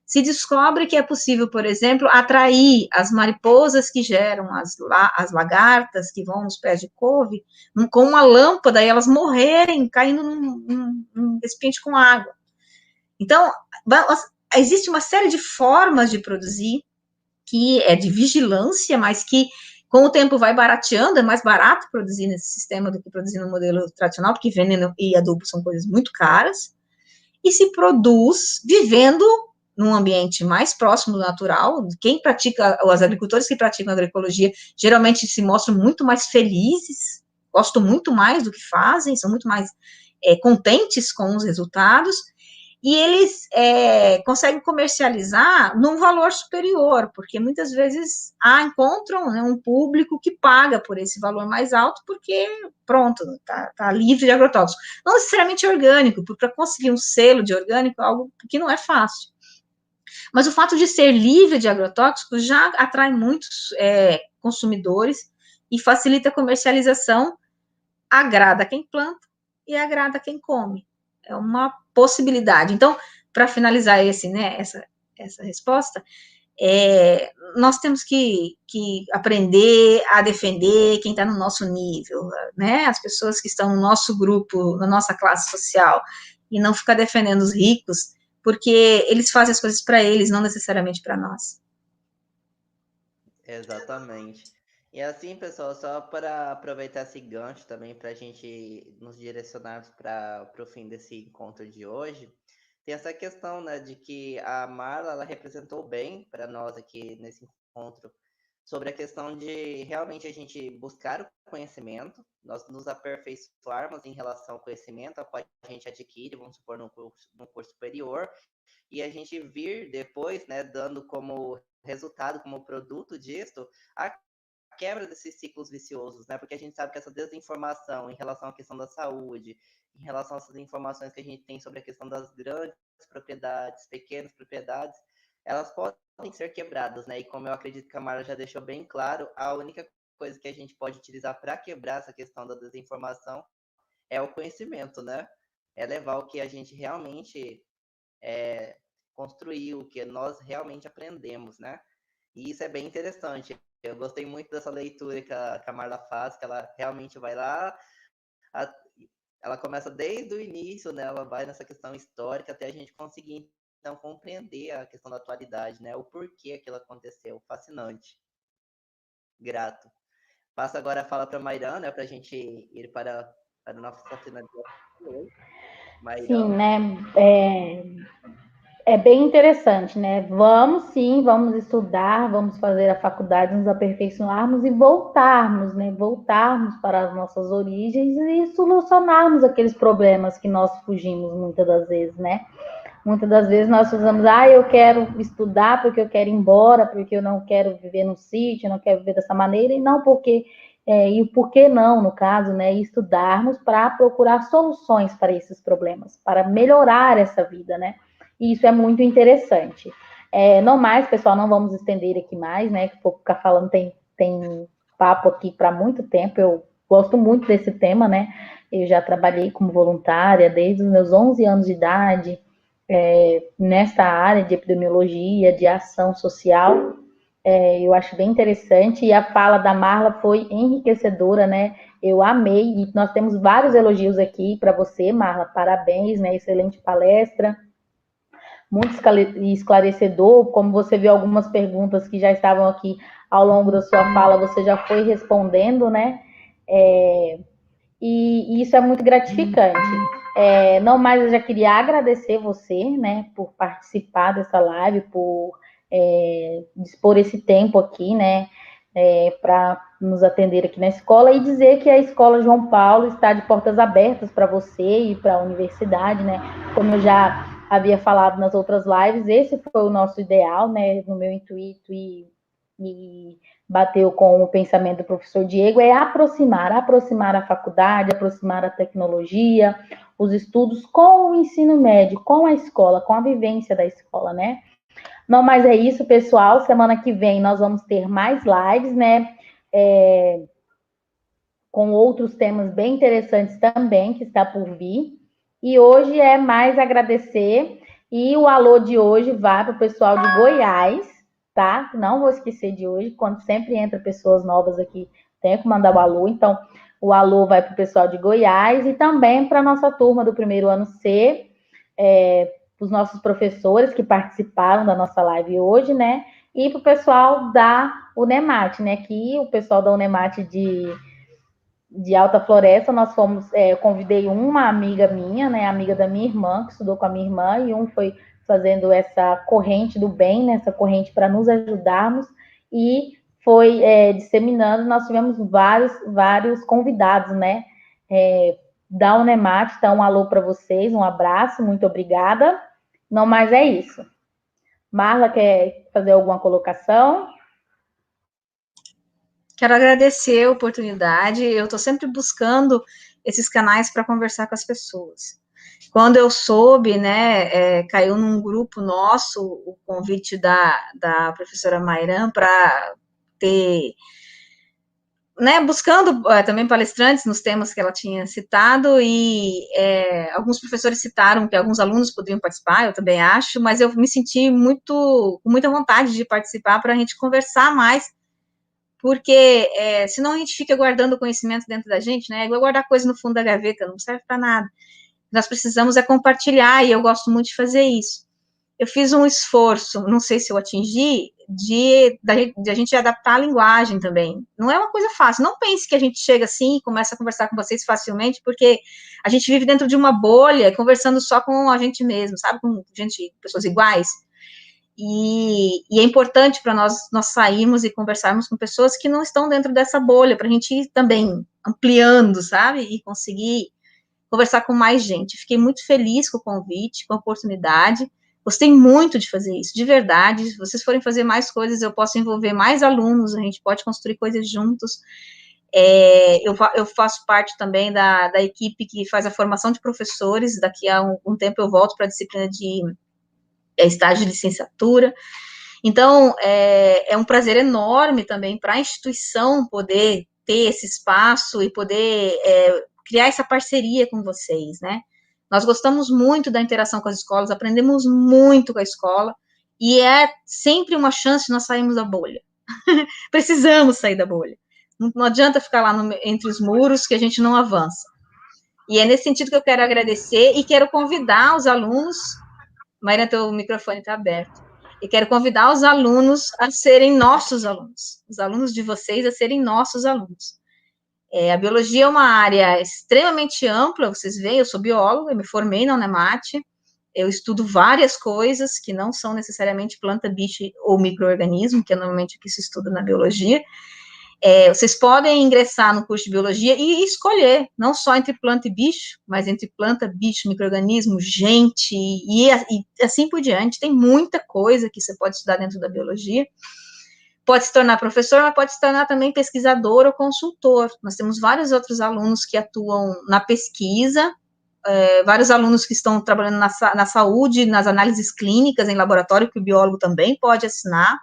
Se descobre que é possível, por exemplo, atrair as mariposas que geram as lagartas que vão nos pés de couve com uma lâmpada e elas morrerem caindo num recipiente com água. Então, existe uma série de formas de produzir que é de vigilância, mas que com o tempo vai barateando, é mais barato produzir nesse sistema do que produzir no modelo tradicional, porque veneno e adubo são coisas muito caras, e se produz vivendo num ambiente mais próximo do natural. Quem pratica, os agricultores que praticam agroecologia, geralmente se mostram muito mais felizes, gostam muito mais do que fazem, são muito mais contentes com os resultados, e eles conseguem comercializar num valor superior, porque muitas vezes encontram, né, um público que paga por esse valor mais alto, porque, pronto, tá livre de agrotóxicos. Não necessariamente orgânico, porque para conseguir um selo de orgânico é algo que não é fácil. Mas o fato de ser livre de agrotóxicos já atrai muitos consumidores e facilita a comercialização, agrada quem planta e agrada quem come. É uma possibilidade. Então, para finalizar essa resposta, nós temos que aprender a defender quem está no nosso nível, né? As pessoas que estão no nosso grupo, na nossa classe social, e não ficar defendendo os ricos, porque eles fazem as coisas para eles, não necessariamente para nós. Exatamente. E assim, pessoal, só para aproveitar esse gancho também para a gente nos direcionar para o fim desse encontro de hoje, tem essa questão, né, de que a Marla, ela representou bem para nós aqui nesse encontro sobre a questão de realmente a gente buscar o conhecimento, nós nos aperfeiçoarmos em relação ao conhecimento, a qual a gente adquire, vamos supor, no curso superior, e a gente vir depois, né, dando como resultado, como produto disso, a quebra desses ciclos viciosos, né? Porque a gente sabe que essa desinformação em relação à questão da saúde, em relação a essas informações que a gente tem sobre a questão das grandes propriedades, pequenas propriedades, elas podem ser quebradas, né? E como eu acredito que a Mara já deixou bem claro, a única coisa que a gente pode utilizar para quebrar essa questão da desinformação é o conhecimento, né? É levar o que a gente realmente construiu, o que nós realmente aprendemos, né? E isso é bem interessante. Eu gostei muito dessa leitura que a Marla faz, que ela realmente vai lá, ela começa desde o início, né? Ela vai nessa questão histórica até a gente conseguir, então, compreender a questão da atualidade, né? O porquê aquilo aconteceu. Fascinante. Grato. Passo agora a fala para a Mairã, né? Para a gente ir para a nossa finalização. Sim, né? É bem interessante, né? Vamos sim, vamos estudar, vamos fazer a faculdade, nos aperfeiçoarmos e voltarmos, né? Voltarmos para as nossas origens e solucionarmos aqueles problemas que nós fugimos muitas das vezes, né? Muitas das vezes nós usamos, eu quero estudar porque eu quero ir embora, porque eu não quero viver no sítio, eu não quero viver dessa maneira, e não porque, e o porquê não, no caso, né? Estudarmos para procurar soluções para esses problemas, para melhorar essa vida, né? E isso é muito interessante. Não mais, pessoal, não vamos estender aqui mais, né? Que for ficar falando, tem papo aqui para muito tempo. Eu gosto muito desse tema, né? Eu já trabalhei como voluntária desde os meus 11 anos de idade, nesta área de epidemiologia, de ação social. Eu acho bem interessante. E a fala da Marla foi enriquecedora, né? Eu amei. E nós temos vários elogios aqui para você, Marla. Parabéns, né? Excelente palestra. Muito esclarecedor, como você viu algumas perguntas que já estavam aqui ao longo da sua fala, você já foi respondendo, né? E isso é muito gratificante. Não mais, eu já queria agradecer você, né, por participar dessa live, por dispor esse tempo aqui, né, para nos atender aqui na escola e dizer que a Escola João Paulo está de portas abertas para você e para a universidade, né, como eu já havia falado nas outras lives, esse foi o nosso ideal, né, no meu intuito e bateu com o pensamento do professor Diego, é aproximar a faculdade, aproximar a tecnologia, os estudos com o ensino médio, com a escola, com a vivência da escola, né? Não, mas é isso, pessoal. Semana que vem nós vamos ter mais lives, né? Com outros temas bem interessantes também, que está por vir. E hoje é mais agradecer. E o alô de hoje vai para o pessoal de Goiás, tá? Não vou esquecer de hoje, quando sempre entra pessoas novas aqui, tenho que mandar o alô. Então, o alô vai para o pessoal de Goiás e também para a nossa turma do primeiro ano C, os nossos professores que participaram da nossa live hoje, né? E para o pessoal da Unemat, né? Que o pessoal da Unemat de Alta Floresta, nós fomos, eu convidei uma amiga minha, né, amiga da minha irmã, que estudou com a minha irmã, e um foi fazendo essa corrente do bem, né, essa corrente para nos ajudarmos, e foi disseminando, nós tivemos vários convidados, né, da Unemat. Então, um alô para vocês, um abraço, muito obrigada. Não mais é isso. Marla, quer fazer alguma colocação? Quero agradecer a oportunidade. Eu estou sempre buscando esses canais para conversar com as pessoas. Quando eu soube, né, caiu num grupo nosso o convite da professora Mairã para ter, né, buscando também palestrantes nos temas que ela tinha citado, e alguns professores citaram que alguns alunos poderiam participar, eu também acho, mas eu me senti com muita vontade de participar para a gente conversar mais, porque senão a gente fica guardando conhecimento dentro da gente, né, é igual guardar coisa no fundo da gaveta, não serve para nada. Nós precisamos compartilhar, e eu gosto muito de fazer isso. Eu fiz um esforço, não sei se eu atingi, de a gente adaptar a linguagem também. Não é uma coisa fácil. Não pense que a gente chega assim e começa a conversar com vocês facilmente, porque a gente vive dentro de uma bolha, conversando só com a gente mesmo, sabe? Com pessoas iguais. E é importante para nós sairmos e conversarmos com pessoas que não estão dentro dessa bolha, para a gente ir também ampliando, sabe? E conseguir conversar com mais gente. Fiquei muito feliz com o convite, com a oportunidade. Gostei muito de fazer isso, de verdade. Se vocês forem fazer mais coisas, eu posso envolver mais alunos, a gente pode construir coisas juntos. Eu faço parte também da equipe que faz a formação de professores. Daqui a um tempo eu volto para a disciplina de estágio de licenciatura. Então, é um prazer enorme também para a instituição poder ter esse espaço e poder criar essa parceria com vocês, né? Nós gostamos muito da interação com as escolas, aprendemos muito com a escola, e é sempre uma chance de nós sairmos da bolha. Precisamos sair da bolha. Não adianta ficar lá entre os muros que a gente não avança. E é nesse sentido que eu quero agradecer e quero convidar os alunos. Maíra, teu microfone está aberto. E quero convidar os alunos a serem nossos alunos, os alunos de vocês a serem nossos alunos. A biologia é uma área extremamente ampla, vocês veem, eu sou bióloga, eu me formei na Unemate, eu estudo várias coisas que não são necessariamente planta, bicho ou micro-organismo, que é normalmente o que se estuda na biologia. Vocês podem ingressar no curso de biologia e escolher, não só entre planta e bicho, mas entre planta, bicho, micro-organismo, gente, e assim por diante. Tem muita coisa que você pode estudar dentro da biologia. Pode se tornar professor, mas pode se tornar também pesquisador ou consultor. Nós temos vários outros alunos que atuam na pesquisa, vários alunos que estão trabalhando na saúde, nas análises clínicas em laboratório, que o biólogo também pode assinar,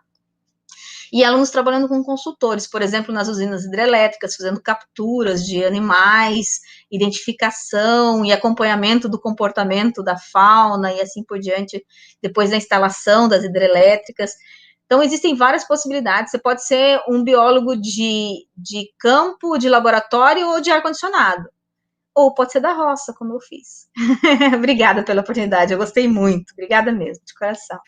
e alunos trabalhando com consultores, por exemplo, nas usinas hidrelétricas, fazendo capturas de animais, identificação e acompanhamento do comportamento da fauna e assim por diante, depois da instalação das hidrelétricas. Então, existem várias possibilidades. Você pode ser um biólogo de campo, de laboratório ou de ar-condicionado. Ou pode ser da roça, como eu fiz. Obrigada pela oportunidade, eu gostei muito. Obrigada mesmo, de coração.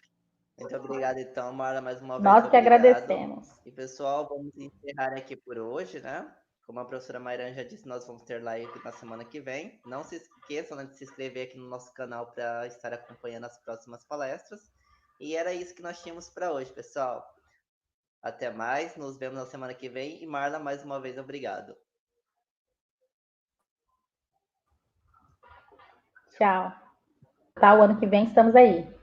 Muito obrigado, então, Marla, mais uma vez. Nós que Obrigado. agradecemos. E, pessoal, vamos encerrar aqui por hoje, né? Como a professora Mayrane já disse, nós vamos ter live na semana que vem. Não se esqueçam, né, de se inscrever aqui no nosso canal para estar acompanhando as próximas palestras. E era isso que nós tínhamos para hoje, pessoal. Até mais, nos vemos na semana que vem. E, Marla, mais uma vez, obrigado. Tchau. Tá, o ano que vem estamos aí.